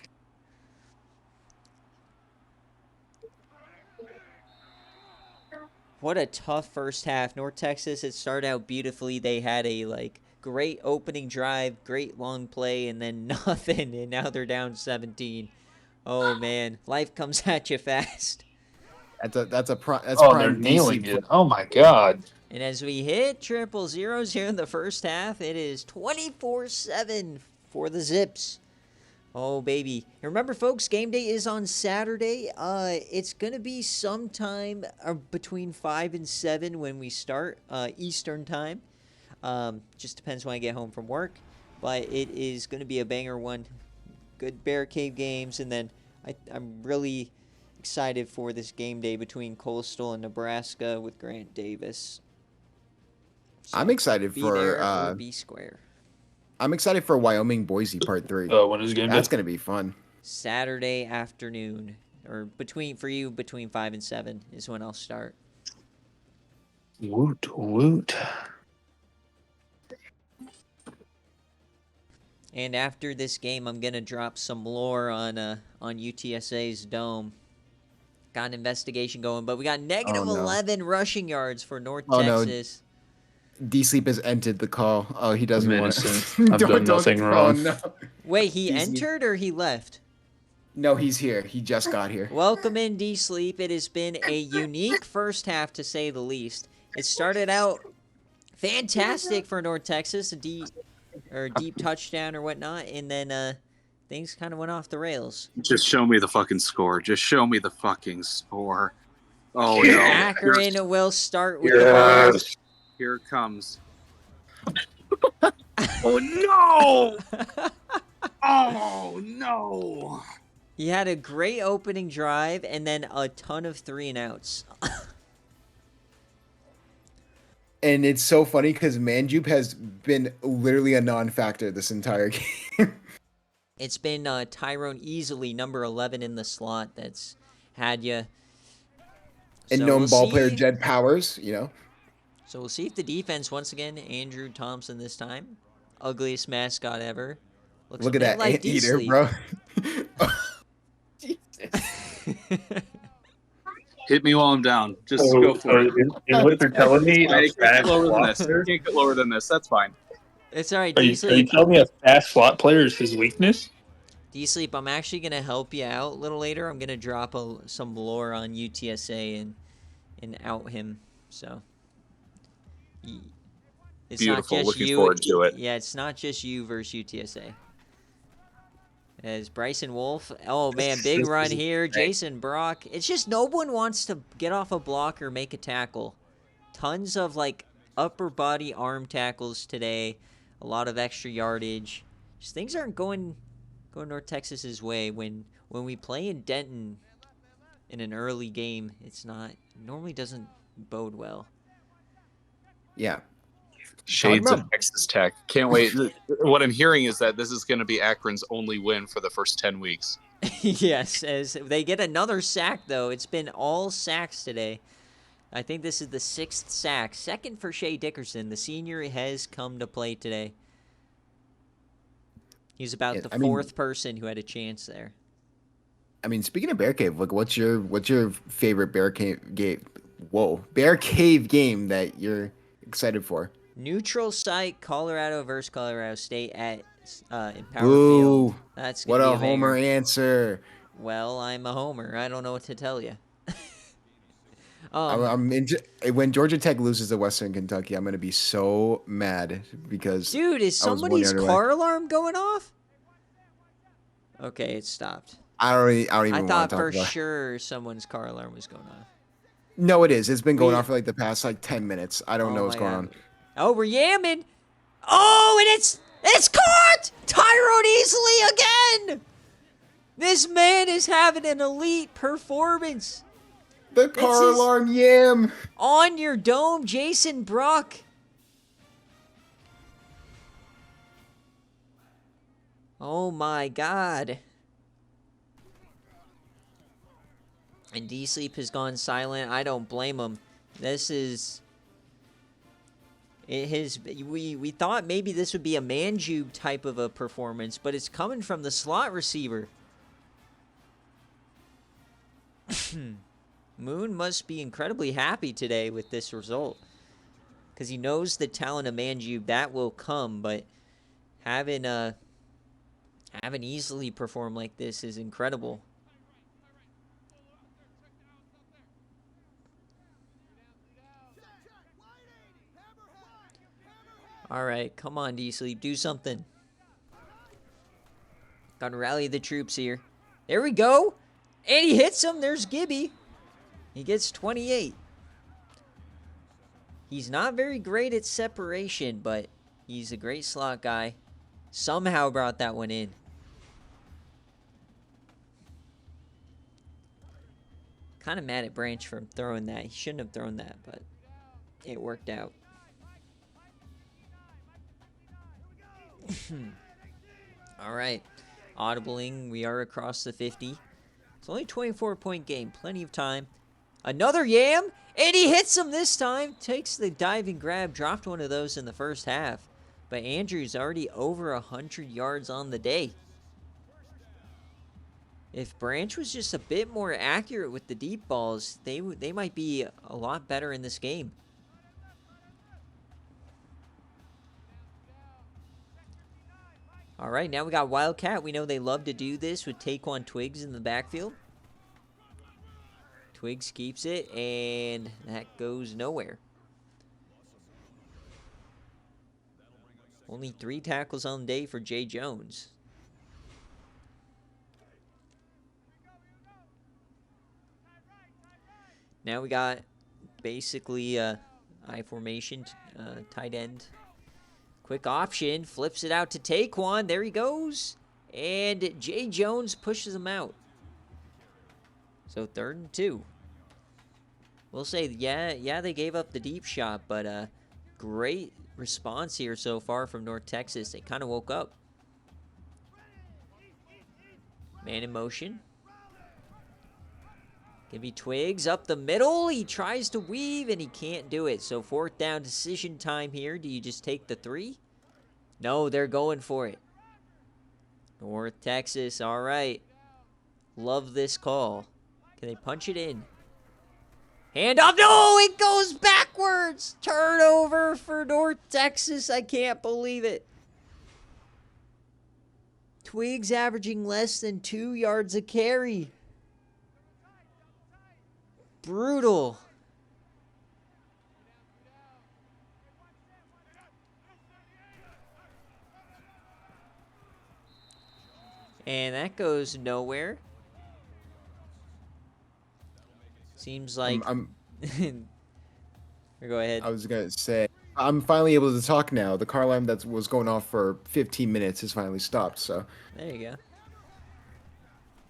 S1: What a tough first half. North Texas, it started out beautifully. They had a great opening drive, great long play, and then nothing. And now they're down 17. Oh man, life comes at you fast.
S2: That's
S3: Oh,
S2: prime
S3: they're nailing
S2: DC.
S3: it. Oh my god.
S1: And as we hit triple zeros here in the first half, it is 24-7 for the Zips. Oh, baby. Remember, folks, game day is on Saturday. It's going to be sometime between 5 and 7 when we start Eastern time. Just depends when I get home from work. But it is going to be a banger one. Good BearCave games. And then I'm really excited for this game day between Coastal and Nebraska with Grant Davis. So,
S2: I'm excited
S1: be
S2: for
S1: there or be square.
S2: I'm excited for Wyoming Boise Part 3.
S3: When is game
S2: That's
S3: day?
S2: gonna be fun.
S1: Saturday afternoon, or between 5 and 7 is when I'll start.
S3: Woot woot.
S1: And after this game, I'm gonna drop some lore on UTSA's dome. Got an investigation going, but we got negative
S2: Oh, no.
S1: 11 rushing yards for North
S2: Oh, no.
S1: Texas.
S2: D-Sleep has entered the call. Oh, he doesn't
S3: I'm
S2: want
S3: innocent. I've done nothing wrong.
S2: Oh, no.
S1: Wait, he
S2: D-Sleep.
S1: entered or he left?
S2: No, he's here. He just got here.
S1: Welcome in, D-Sleep. It has been a unique first half, to say the least. It started out fantastic for North Texas, a deep touchdown or whatnot, and then things kind of went off the rails.
S7: Just show me the fucking score. Just show me the fucking score. Oh,
S3: Yeah.
S7: no.
S1: Akron will start with the ball.
S3: Yes.
S7: Here it comes. Oh, no! Oh, no!
S1: He had a great opening drive and then a ton of 3-and-outs.
S2: And it's so funny because Manjube has been literally a non-factor this entire game.
S1: It's been Tyrone easily number 11 in the slot that's had you.
S2: And known ball player Jed Powers, you know.
S1: So we'll see if the defense, once again, Andrew Thompson this time. Ugliest mascot ever. Looks
S2: Look
S1: a
S2: at
S1: bit
S2: that
S1: like
S2: anteater,
S1: D-Sleep.
S2: bro.
S7: Hit me while I'm down. Just
S3: So,
S7: go for it.
S3: is what you're telling me
S7: I
S3: a
S7: can't get
S3: fast
S7: lower than
S3: slot
S7: this.
S3: player?
S7: Can't get lower than this. That's fine.
S1: It's all right,
S3: Are you
S1: D-Sleep.
S3: telling me a fast slot player is his weakness?
S1: D-Sleep, I'm actually going to help you out a little later. I'm going to drop some lore on UTSA and out him. So, it's
S7: Beautiful.
S1: not just
S7: Looking
S1: you.
S7: forward to it.
S1: Yeah, it's not just you versus UTSA. As Bryson Wolf, oh man, big run here. Jason Brock. It's just no one wants to get off a block or make a tackle. Tons of like upper body arm tackles today. A lot of extra yardage. Just things aren't going North Texas's way when we play in Denton in an early game. It's not normally doesn't bode well.
S2: Yeah.
S7: Shades
S2: Talking
S7: of Texas Tech. Can't wait. What I'm hearing is that this is going to be Akron's only win for the first 10 weeks.
S1: Yes, as they get another sack, though. It's been all sacks today. I think this is the 6th sack. Second for Shea Dickerson. The senior has come to play today. He's about the 4th person who had a chance there.
S2: I mean, speaking of BearCave, like, what's your favorite BearCave game? Whoa, BearCave game that you're excited for?
S1: Neutral site, Colorado versus Colorado State at in Power
S2: Ooh,
S1: Field. That's
S2: what
S1: gonna
S2: a
S1: be banger.
S2: homer answer.
S1: Well, I'm a homer. I don't know what to tell you.
S2: When Georgia Tech loses to Western Kentucky, I'm gonna be so mad because
S1: dude, is
S2: I was
S1: somebody's
S2: wondering
S1: car alarm going off? Okay, it stopped.
S2: I don't even
S1: I
S2: want to
S1: thought
S2: talk
S1: for
S2: about it.
S1: sure someone's car alarm was going off.
S2: No, it is. It's been going on for like the past 10 minutes. I don't know what's going on.
S1: Oh, we're yamming. Oh, and it's caught! Tyrone easily again! This man is having an elite performance.
S2: The car alarm yam.
S1: On your dome, Jason Brock. Oh my God. And D-Sleep has gone silent. I don't blame him. This is... We thought maybe this would be a Manjube type of a performance, but it's coming from the slot receiver. Moon must be incredibly happy today with this result, because he knows the talent of Manjube that will come, but having easily perform like this is incredible. All right, come on, D-Sleep, do something. Gotta rally the troops here. There we go. And he hits him. There's Gibby. He gets 28. He's not very great at separation, but he's a great slot guy. Somehow brought that one in. Kind of mad at Branch for throwing that. He shouldn't have thrown that, but it worked out. All right. Audibling. We are across the 50. It's only a 24-point game. Plenty of time. Another Yam. And he hits him this time. Takes the dive and grab. Dropped one of those in the first half. But Andrew's already over 100 yards on the day. If Branch was just a bit more accurate with the deep balls, they might be a lot better in this game. All right, now we got Wildcat. We know they love to do this with Taquan Twiggs in the backfield. Twiggs keeps it, and that goes nowhere. Only 3 tackles on the day for Jay Jones. Now we got basically I formation, tight end. Quick option, flips it out to Taquan. There he goes. And Jay Jones pushes him out. So 3rd and 2. We'll say, yeah, they gave up the deep shot, but great response here so far from North Texas. They kind of woke up. Man in motion. Give me Twiggs up the middle. He tries to weave, and he can't do it. So 4th down decision time here. Do you just take the 3? No, they're going for it. North Texas, all right. Love this call. Can they punch it in? Hand off. No, it goes backwards. Turnover for North Texas. I can't believe it. Twiggs averaging less than 2 yards a carry. Brutal. And that goes nowhere. Seems like... Go ahead.
S2: I was going to say, I'm finally able to talk now. The car alarm that was going off for 15 minutes has finally stopped, so...
S1: There you go.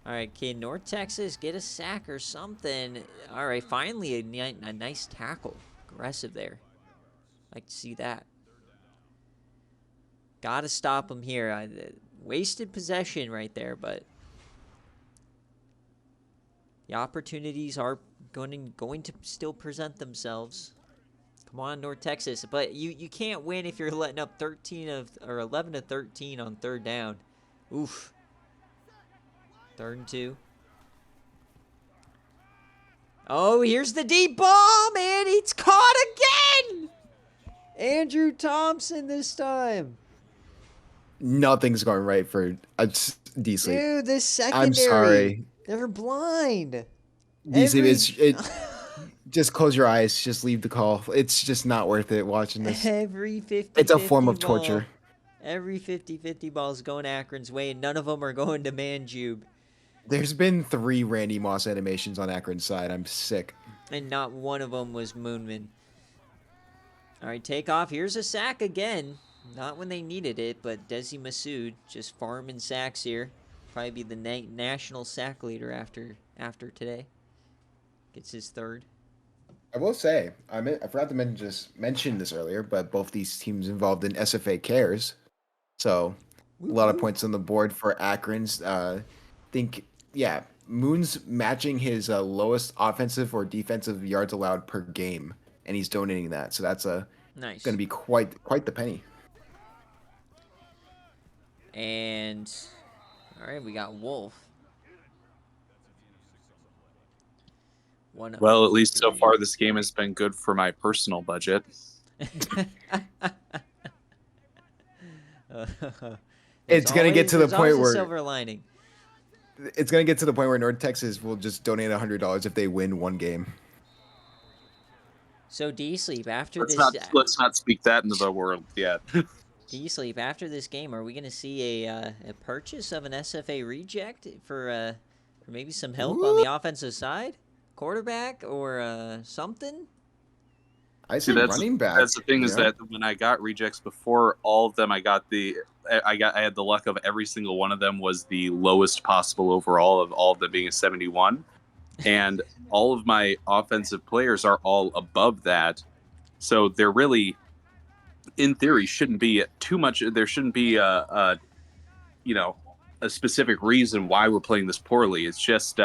S1: All right, kid. North Texas, get a sack or something. All right, finally a nice tackle. Aggressive there. Like to see that. Got to stop him here. Wasted possession right there, but the opportunities are going to still present themselves. Come on, North Texas. But you can't win if you're letting up 11 to 13 on 3rd down. Oof. 3rd and 2. Oh, here's the deep bomb, and it's caught again! Andrew Thompson this time.
S2: Nothing's going right for D-Sleep.
S1: Dude, this secondary.
S2: I'm sorry.
S1: They're blind.
S2: D-Sleep, just close your eyes. Just leave the call. It's just not worth it watching this.
S1: Every 50-50
S2: It's a form of
S1: ball,
S2: torture.
S1: Every 50-50 ball is going Akron's way, and none of them are going to Manjube.
S2: There's been 3 Randy Moss animations on Akron's side. I'm sick.
S1: And not one of them was Moonman. All right, take off. Here's a sack again. Not when they needed it, but Desi Masood just farming sacks here. Probably be the national sack leader after today. Gets his 3rd.
S2: I will say, I forgot to mention this earlier, but both these teams involved in SFA cares. So a lot of points on the board for Akron's. Moon's matching his lowest offensive or defensive yards allowed per game, and he's donating that. So that's
S1: nice.
S2: Going to be quite the penny.
S1: And all right, we got Wolf.
S7: Well, at least so far this game has been good for my personal budget.
S2: It's going to get to the point where
S1: silver lining.
S2: It's going to get to the point where North Texas will just donate $100 if they win one game.
S1: So D-Sleep, after
S7: Let's not speak that into the world yet.
S1: D-Sleep, after this game, are we going to see a purchase of an SFA reject for maybe some help on
S2: Ooh.
S1: the offensive side? Quarterback or something?
S2: I
S7: See,
S2: said running back.
S7: that's the thing
S2: you
S7: is
S2: know?
S7: that when I got rejects before, all of them I had the luck of every single one of them was the lowest possible overall of all of them being a 71, and all of my offensive players are all above that, so they're really, in theory, shouldn't be too much. There shouldn't be a specific reason why we're playing this poorly. It's just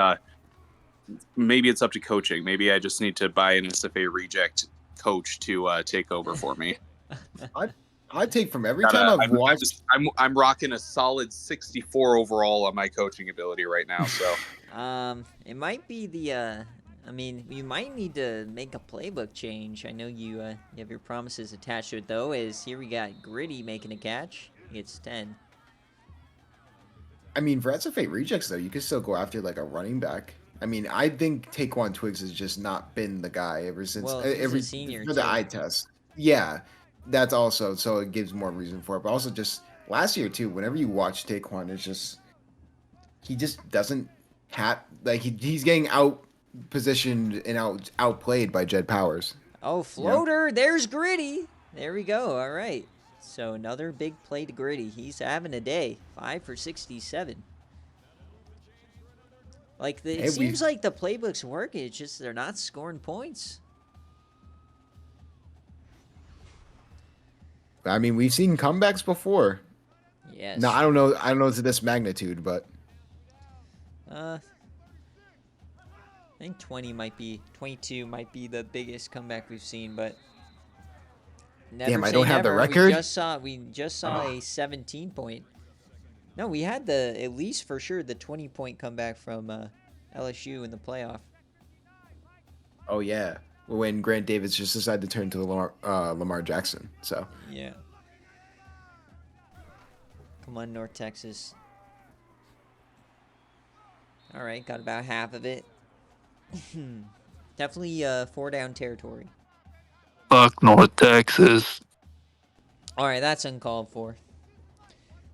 S7: maybe it's up to coaching. Maybe I just need to buy an SFA reject coach to take over for me.
S2: I take from every time I've watched.
S7: I'm rocking a solid 64 overall on my coaching ability right now. So
S1: It might be the I mean, you might need to make a playbook change. I know you have your promises attached to it, though, as here we got Gritty making a catch. He gets 10.
S2: I mean, for SFA rejects though, you could still go after like a running back. I mean, I think Taquan Twiggs has just not been the guy ever since
S1: Well, he's a
S2: every
S1: senior,
S2: for the
S1: too.
S2: eye test. Yeah, that's also so it gives more reason for it. But also just last year too, whenever you watch Taquan, it's just he just doesn't have like he's getting out positioned and outplayed by Jed Powers.
S1: Oh, floater. There's Gritty. There we go. All right. So another big play to Gritty. He's having a day. 5 for 67. Like, it seems like the playbook's working. It's just they're not scoring points.
S2: I mean, we've seen comebacks before.
S1: Yes.
S2: No, I don't know to this magnitude, but
S1: I think 22 might be the biggest comeback we've seen, but never
S2: damn, I
S1: say
S2: don't have the
S1: never.
S2: record.
S1: We just saw a 17 point. No, we had at least for sure the 20-point comeback from LSU in the playoff.
S2: Oh yeah, when Grant Davis just decided to turn to Lamar Jackson. So
S1: Yeah. Come on, North Texas. All right, got about half of it. Definitely 4-down territory.
S3: Fuck North Texas.
S1: All right, that's uncalled for.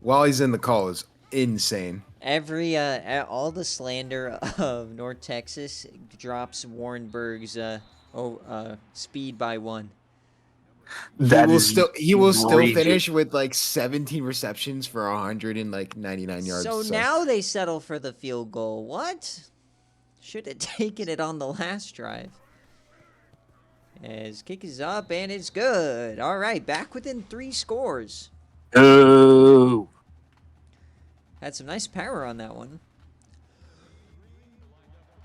S2: while he's in the call is insane.
S1: All the slander of North Texas drops Warrenberg's speed by 1.
S2: He will still
S3: outrageous.
S2: finish with like 17 receptions for 199 yards.
S1: So now they settle for the field goal. What? Should have taken it on the last drive. As kick is up and it's good. All right, back within 3 scores.
S3: Oh.
S1: Had some nice power on that one.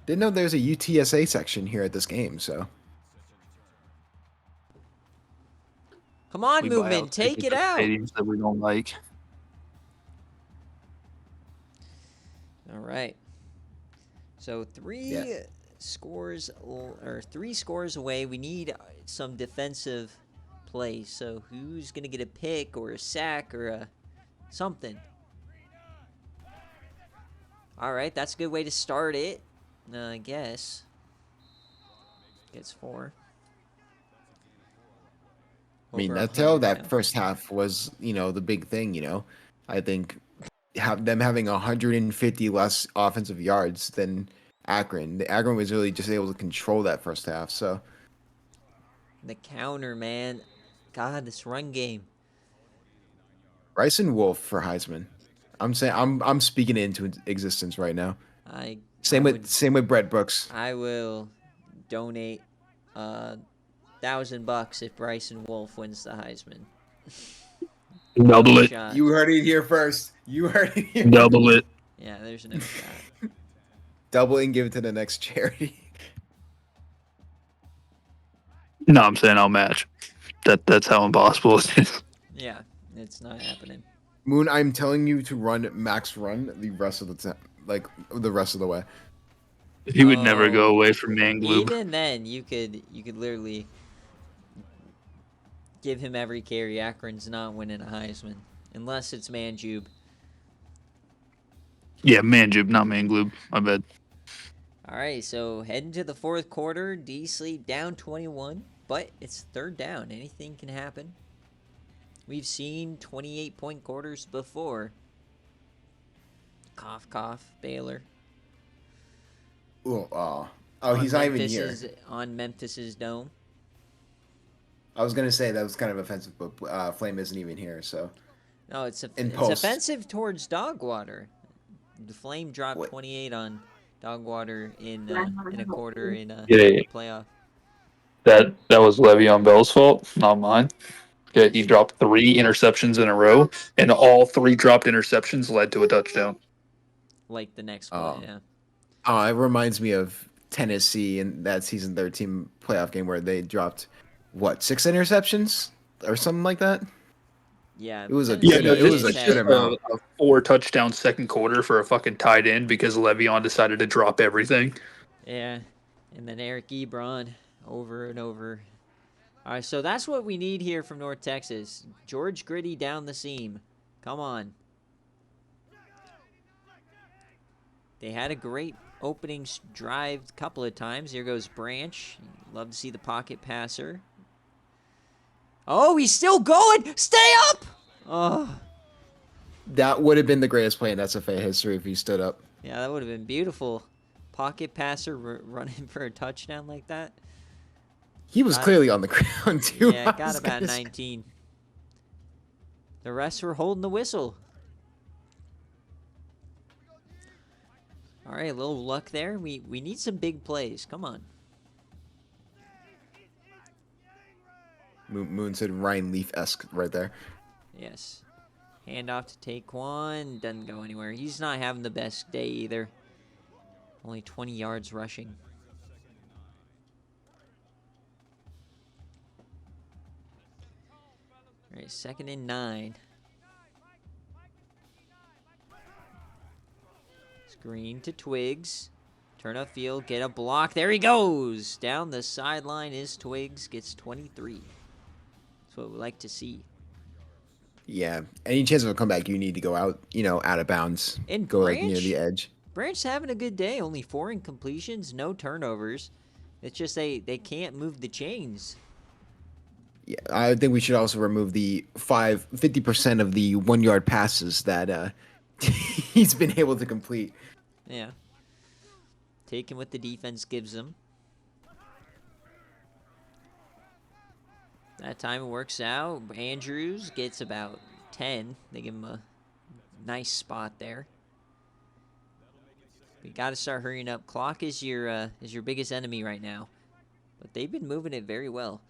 S2: Didn't know there's a UTSA section here at this game, so.
S1: Come on,
S3: We buy
S1: movement.
S3: out
S1: Take
S3: tickets
S1: it
S3: to
S1: out.
S3: stadiums that we don't like.
S1: All right. So 3 scores away. We need some defensive play. So who's going to get a pick or a sack or something? All right, that's a good way to start it, I guess. Gets 4.
S2: I mean,
S1: Over
S2: that's
S1: 100
S2: how that
S1: now.
S2: first half was, the big thing, I think them having 150 less offensive yards than Akron. The Akron was really just able to control that first half, so.
S1: The counter, man. God, this run game.
S2: Bryson Wolf for Heisman. I'm saying I'm speaking it into existence right now. Same with Brett Brooks.
S1: I will donate $1,000 if Bryson Wolf wins the Heisman.
S3: Double it.
S1: Shot.
S2: You heard it here first.
S3: Double it.
S1: Yeah, there's no shot.
S2: Double and give it to the next charity.
S3: No, I'm saying I'll match. That's how impossible it is.
S1: Yeah, it's not happening.
S2: Moon, I'm telling you to run max run the rest of the rest of the way.
S3: He would never go away from Manglube.
S1: Even then, you could literally give him every carry. Akron's not winning a Heisman unless it's Manjube.
S3: Yeah, Manjube, not Manglube. My bad.
S1: All right, so heading to the 4th quarter, D-Sleep down 21. but it's third down. Anything can happen. We've seen 28-point quarters before. Cough, cough, Baylor.
S2: Ooh, he's not even here.
S1: On Memphis's dome.
S2: I was gonna say that was kind of offensive, but Flame isn't even here, so.
S1: No, it's
S2: post.
S1: offensive towards Dogwater. The Flame dropped
S2: What?
S1: 28 on Dogwater in a quarter in a
S3: Yeah.
S1: playoff.
S3: That was Le'Veon Bell's fault, not mine. Yeah, he dropped 3 interceptions in a row, and all 3 dropped interceptions led to a touchdown.
S1: Like the next play,
S2: Oh.
S1: yeah.
S2: It reminds me of Tennessee in that season 13 playoff game where they dropped, 6 interceptions or something like that?
S1: Yeah,
S2: It was a
S1: Tennessee
S2: good- it was a
S1: had-
S2: good amount.
S3: A 4 touchdown second quarter for a fucking tight end because Le'Veon decided to drop everything.
S1: Yeah, and then Eric Ebron over and over. All right, so that's what we need here from North Texas. George Gritty down the seam. Come on. They had a great opening drive a couple of times. Here goes Branch. Love to see the pocket passer. Oh, he's still going. Stay up. Oh,
S2: That would have been the greatest play in SFA history if he stood up.
S1: yeah, that would have been beautiful. Pocket passer running for a touchdown like that.
S2: He was
S1: Got-
S2: clearly on the ground, too.
S1: Yeah,
S2: I
S1: got
S2: was
S1: about
S2: gonna say.
S1: 19. The rest were holding the whistle. All right, a little luck there. We need some big plays. Come on.
S2: Moon said Ryan Leaf-esque right there.
S1: Yes. Handoff to Taquan. Doesn't go anywhere. He's not having the best day either. Only 20 yards rushing. All right, 2nd and 9. Screen to Twigs. Turn upfield, get a block. There he goes. Down the sideline is Twigs. Gets 23. That's what we like to see.
S2: Yeah. Any chance of a comeback, you need to go out, out of bounds.
S1: And
S2: Go like near
S1: Branch?
S2: the edge.
S1: Branch's having a good day. Only 4 incompletions, no turnovers. It's just they can't move the chains.
S2: Yeah, I think we should also remove the 50% of the 1-yard passes that he's been able to complete.
S1: Yeah. Taking what the defense gives them. That time it works out. Andrews gets about 10. They give him a nice spot there. We got to start hurrying up. Clock is your biggest enemy right now. But they've been moving it very well.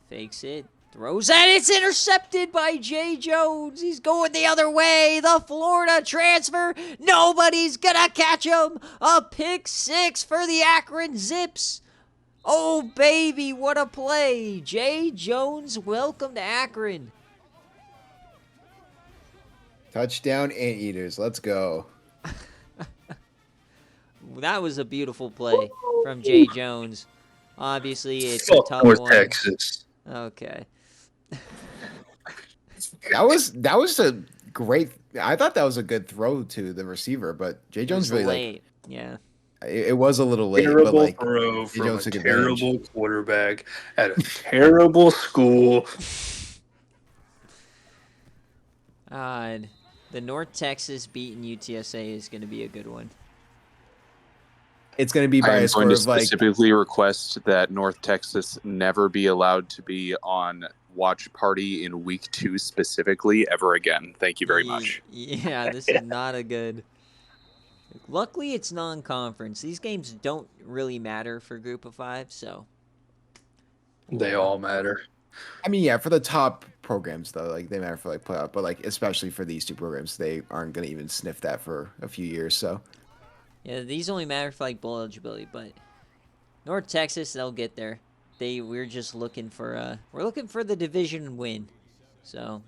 S1: Fakes it. Throws it. It's intercepted by Jay Jones. He's going the other way. The Florida transfer. Nobody's going to catch him. A pick 6 for the Akron Zips. Oh, baby, what a play. Jay Jones, welcome to Akron.
S2: Touchdown, Anteaters. Let's go.
S1: That was a beautiful play from Jay Jones. Obviously, it's a
S3: Fuck
S1: tough
S3: North
S1: one.
S3: Texas.
S1: Okay.
S2: That was a great. I thought that was a good throw to the receiver, but Jay
S1: It
S2: Jones
S1: was
S2: really
S1: late. Yeah.
S2: it was a little late,
S3: Terrible
S2: but like
S3: throw
S2: Jay
S3: from
S2: Jones
S3: a
S2: took advantage.
S3: terrible quarterback at a terrible school.
S1: The North Texas beating UTSA is going to be a good one.
S2: It's going to be by
S7: I
S2: a
S7: am
S2: score
S7: going to
S2: of like
S7: specifically request that North Texas never be allowed to be on Watch Party in week 2 specifically ever again. Thank you very much.
S1: Yeah, this is not a good. Luckily, it's non-conference. These games don't really matter for Group of 5, so.
S3: They all matter.
S2: I mean, yeah, for the top programs though, like they matter for like playoff, but like especially for these 2 programs, they aren't going to even sniff that for a few years. So
S1: Yeah, these only matter for like bowl eligibility, but North Texas, they'll get there. We're just looking for the division win. So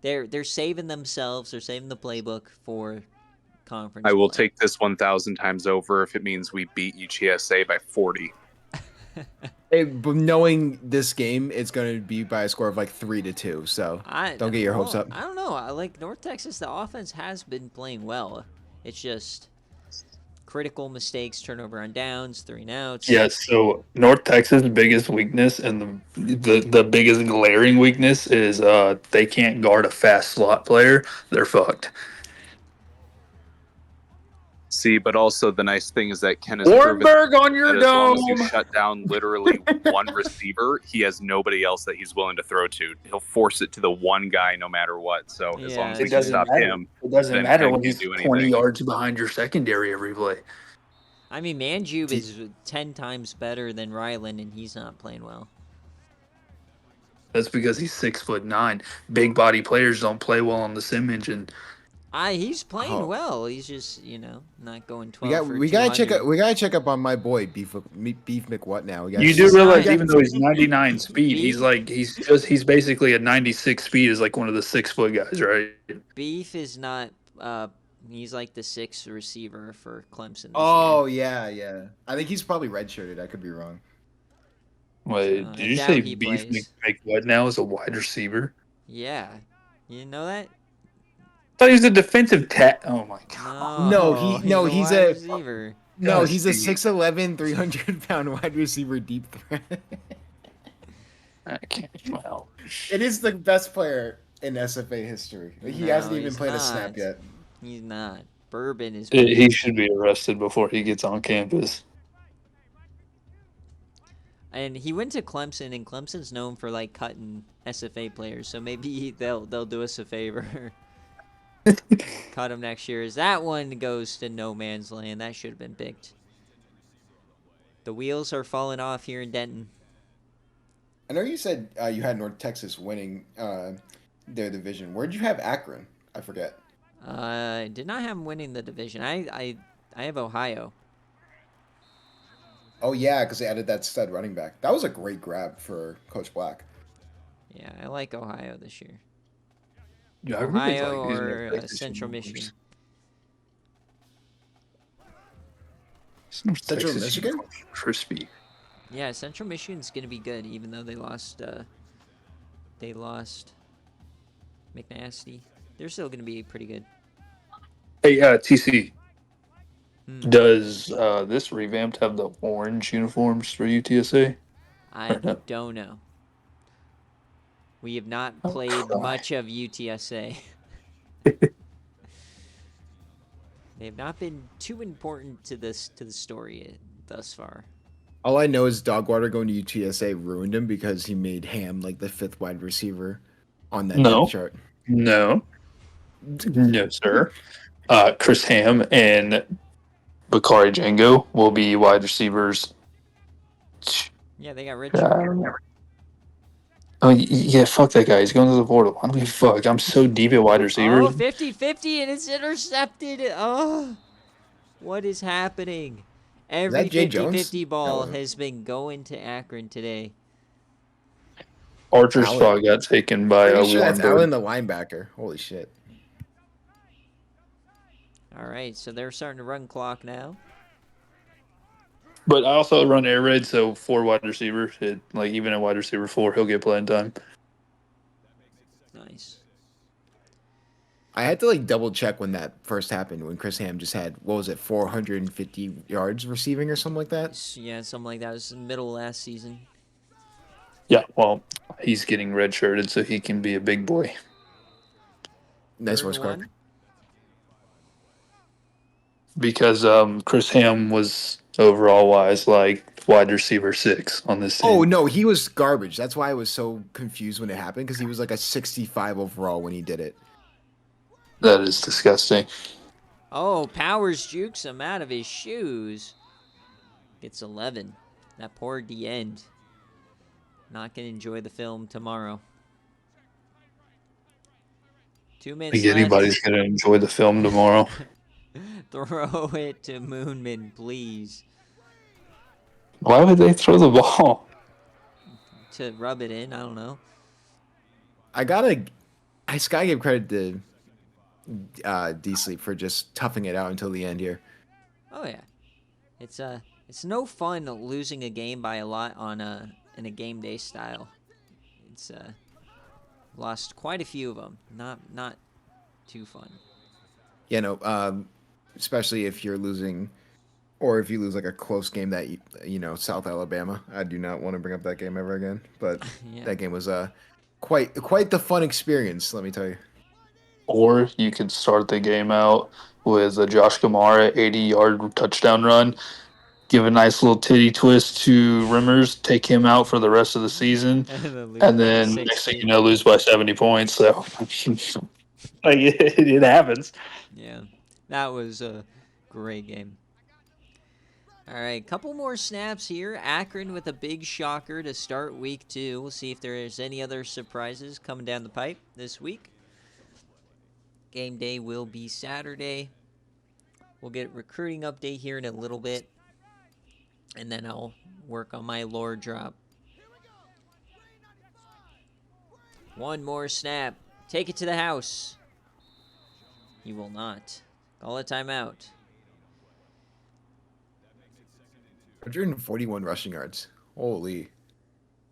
S1: they're saving themselves, they're saving the playbook for conference.
S7: I will
S1: play.
S7: take this 1,000 times over if it means we beat UTSA by 40.
S2: but knowing this game, it's going to be by a score of like 3-2. So don't get your hopes up.
S1: I don't know. I like North Texas. The offense has been playing well. It's just critical mistakes, turnover on downs, 3 and outs.
S3: Yes, so North Texas' biggest weakness and the biggest glaring weakness is they can't guard a fast slot player. They're fucked.
S7: See, but also the nice thing is that Ken has proven
S3: Warrenburg on your
S7: that as long as you
S3: dome.
S7: shut down literally one receiver, he has nobody else that he's willing to throw to. He'll force it to the one guy no matter what. So as long as
S1: Yeah,
S7: we
S3: It
S7: can
S3: doesn't
S7: stop
S3: matter.
S7: him,
S3: It doesn't
S7: then
S3: matter
S7: Ken
S3: when
S7: can't
S3: he's
S7: do
S3: 20
S7: anything.
S3: yards behind your secondary every play.
S1: I mean, Manjube is 10 times better than Ryland, and he's not playing well.
S3: That's because he's 6'9". Big body players don't play well on the sim engine.
S1: He's playing
S2: Oh.
S1: well. He's just, not going 12
S2: We got
S1: for
S2: we gotta
S1: 200.
S2: we gotta check up on my boy Beef McWhat now. We gotta
S3: You
S2: see-
S3: do realize,
S1: not-
S3: even though he's 99 speed,
S1: Beef-
S3: he's basically a 96 speed as like one of the 6 foot guys, right?
S1: Beef is not, he's like the 6th receiver for Clemson this
S2: Oh
S1: year.
S2: yeah. I think he's probably redshirted. I could be wrong.
S3: Wait,
S1: So,
S3: did
S1: I
S3: you
S1: doubt
S3: say
S1: he
S3: Beef
S1: plays.
S3: McWhat now is a wide receiver?
S1: Yeah. You didn't know that?
S3: I thought he was a defensive Oh my god.
S2: No,
S1: he's a wide receiver.
S2: No,
S3: Yes,
S2: he's a
S3: he-
S2: 6'11", 300-pound wide receiver deep threat.
S3: I can't. Well,
S2: It is the best player in SFA history. He
S1: No,
S2: hasn't even
S1: he's
S2: played a snap
S1: not.
S2: yet.
S1: He's not. Bourbon is.
S3: he should be arrested before he gets on campus.
S1: And he went to Clemson, and Clemson's known for like cutting SFA players. So maybe they'll do us a favor, cut him next year. As that one goes to no man's land, that should have been picked. The wheels are falling off here in Denton.
S2: I know you said you had North Texas winning their division. Where'd you have Akron? I forget.
S1: Did not have him winning the division. I have Ohio.
S2: Oh yeah, because they added that stud running back. That was a great grab for Coach Black.
S1: Yeah, I like Ohio this year.
S3: Yeah, I really
S1: Ohio
S3: like these
S1: or
S3: North Texas
S1: Central
S3: Universe.
S1: Michigan.
S3: This North
S2: Central
S3: Texas
S2: Michigan?
S3: Universe is crispy.
S1: Yeah, Central Michigan's gonna be good, even though they lost. They lost McNasty. They're still gonna be pretty good.
S3: Hey, TC,
S1: Hmm.
S3: does this revamped have the orange uniforms for UTSA?
S1: I
S3: Or no?
S1: don't know. We have not
S3: Oh,
S1: played
S3: cry.
S1: much of UTSA. They have not been too important to the story thus far.
S2: All I know is Dogwater going to UTSA ruined him because he made Ham like the 5th wide receiver on that
S3: No.
S2: depth chart.
S3: No, sir. Chris Ham and Bakari Django will be wide receivers.
S1: Yeah, they got rich.
S3: I don't remember. Oh, yeah, fuck that guy. He's going to the portal. I don't give a fuck. I'm so deep at wide receivers.
S1: Oh, 50-50 and it's intercepted. Oh, what is happening? Every
S2: that Jay Jones?
S1: 50-50 ball
S2: No.
S1: has been going to Akron today.
S3: Archer's
S2: Allen.
S3: spot got taken by
S2: Pretty sure that's
S3: Warren
S2: Allen the linebacker. Holy shit.
S1: All right, so they're starting to run clock now.
S3: But I also run air raid, so 4 wide receivers. Even a wide receiver 4, he'll get playing time.
S1: Nice.
S2: I had to double check when that first happened, when Chris Ham just had, 450 yards receiving or something like that?
S1: Yeah, something like that. It was in the middle of last season.
S3: Yeah, well, he's getting redshirted, so he can be a big boy.
S2: Nice
S1: Third
S2: voice
S1: and
S2: crack.
S1: one.
S3: Because Chris Ham was overall wise wide receiver 6 on this team.
S2: Oh, no, he was garbage. That's why I was so confused when it happened, because he was like a 65 overall when he did it.
S3: That is disgusting.
S1: Oh, Powers jukes him out of his shoes. Gets 11. That poor D end. Not going to enjoy the film tomorrow. 2
S3: I
S1: minutes
S3: think
S1: left.
S3: anybody's going to enjoy the film tomorrow.
S1: Throw it to Moonman, please.
S3: Why would they throw the ball?
S1: To rub it in, I don't know.
S2: I gotta give credit to D-Sleep for just toughing it out until the end here.
S1: Oh yeah, it's no fun losing a game by a lot in a game day style. It's lost quite a few of them. Not too fun.
S2: You know, especially if you're losing Or if you lose like a close game that South Alabama, I do not want to bring up that game ever again. But
S1: Yeah.
S2: that game was quite the fun experience, let me tell you.
S3: Or you could start the game out with a Josh Kamara 80-yard touchdown run, give a nice little titty twist to Rimmers, take him out for the rest of the season,
S1: And then lose
S3: and
S1: by
S3: then next thing
S1: 60.
S3: you know, lose by 70 points. So like, it happens.
S1: Yeah, that was a great game. All right, couple more snaps here. Akron with a big shocker to start week 2. We'll see if there's any other surprises coming down the pipe this week. Game day will be Saturday. We'll get recruiting update here in a little bit. And then I'll work on my lore drop. One more snap. Take it to the house. He will not. Call a timeout.
S2: 141 rushing yards. Holy.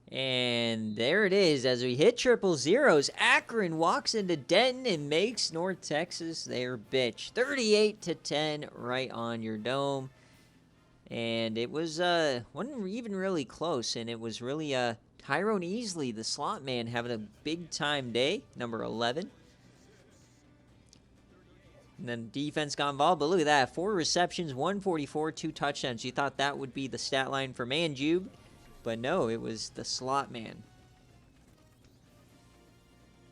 S1: And there it is. As we hit triple zeros, Akron walks into Denton and makes North Texas their bitch. 38-10 right on your dome. And it was wasn't even really close, and it was really Tyrone Easley, the slot man, having a big time day, number 11. And then defense got involved, but look at that. 4 receptions, 144, 2 touchdowns. You thought that would be the stat line for Manjube, but no, it was the slot man.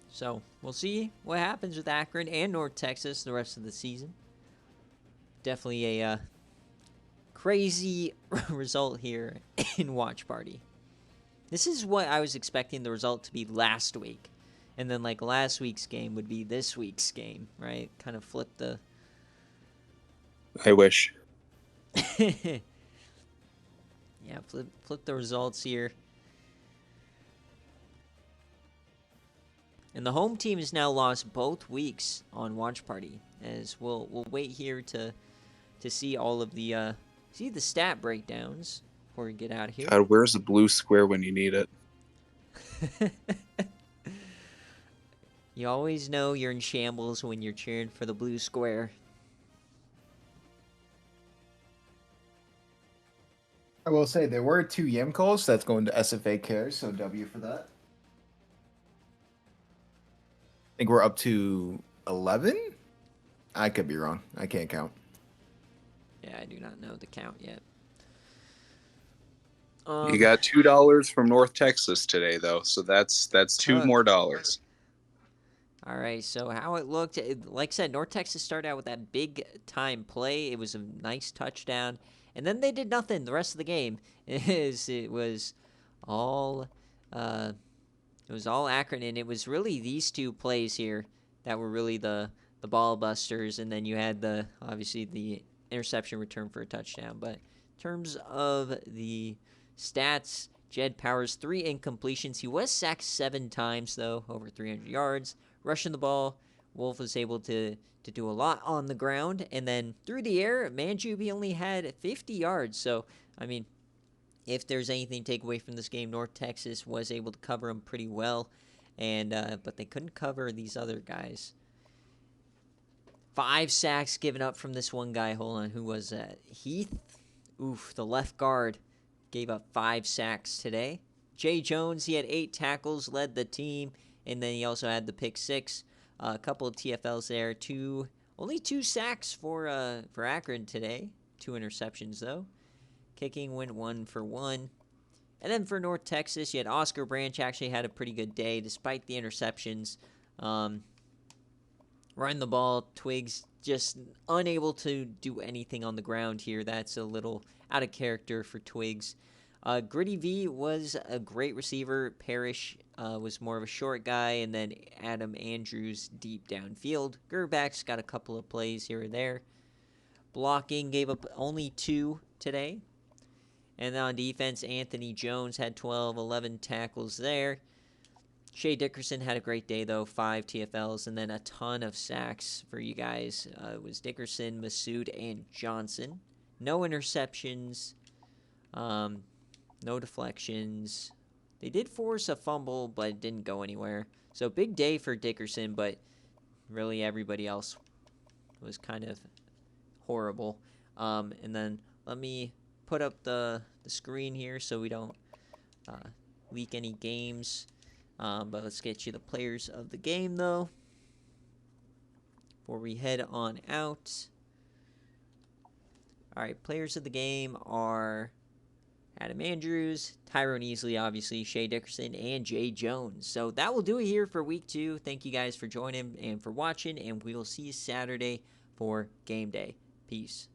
S1: So we'll see what happens with Akron and North Texas the rest of the season. Definitely a crazy result here in Watch Party. This is what I was expecting the result to be last week. And then, like, last week's game would be this week's game, right? Kind of flip the...
S7: I wish.
S1: Yeah, flip the results here. And the home team has now lost both weeks on Watch Party. As we'll wait here to see all of the... see the stat breakdowns before we get out of here.
S7: God, where's the blue square when you need it?
S1: You always know you're in shambles when you're cheering for the blue square.
S2: I will say there were 2 Yam calls. That's going to SFA Cares, so W for that. I think we're up to 11? I could be wrong. I can't count.
S1: Yeah, I do not know the count yet.
S7: You got $2 from North Texas today, though, so that's $2 more.
S1: All right, so how it looked, like I said, North Texas started out with that big time play. It was a nice touchdown, and then they did nothing the rest of the game. It was all Akron, and it was really these 2 plays here that were really the ball busters, and then you had obviously the interception return for a touchdown. But in terms of the stats, Jed Powers 3 incompletions. He was sacked 7 times though, over 300 yards. Rushing the ball, Wolf was able to do a lot on the ground. And then through the air, Manjube only had 50 yards. So, I mean, if there's anything to take away from this game, North Texas was able to cover him pretty well. And but they couldn't cover these other guys. 5 sacks given up from this one guy. Hold on, who was that? Heath? Oof, the left guard gave up 5 sacks today. Jay Jones, he had 8 tackles, led the team. And then he also had the pick 6, a couple of TFLs there. Only 2 sacks for Akron today. 2 interceptions though. Kicking went 1 for 1. And then for North Texas, you had Oscar Branch actually had a pretty good day despite the interceptions. Running the ball, Twigs just unable to do anything on the ground here. That's a little out of character for Twigs. Gritty V was a great receiver. Parrish was more of a short guy, and then Adam Andrews deep downfield. Gerbach's got a couple of plays here or there. Blocking gave up only 2 today. And then on defense, Anthony Jones had 11 tackles there. Shea Dickerson had a great day, though, 5 TFLs, and then a ton of sacks for you guys. It was Dickerson, Masood, and Johnson. No interceptions. No deflections. They did force a fumble, but it didn't go anywhere. So big day for Dickerson, but really everybody else was kind of horrible. And then let me put up the screen here so we don't leak any games. But let's get you the players of the game, though, before we head on out. All right, players of the game are Adam Andrews, Tyrone Easley, obviously, Shea Dickerson, and Jay Jones. So that will do it here for week 2. Thank you guys for joining and for watching, and we will see you Saturday for game day. Peace.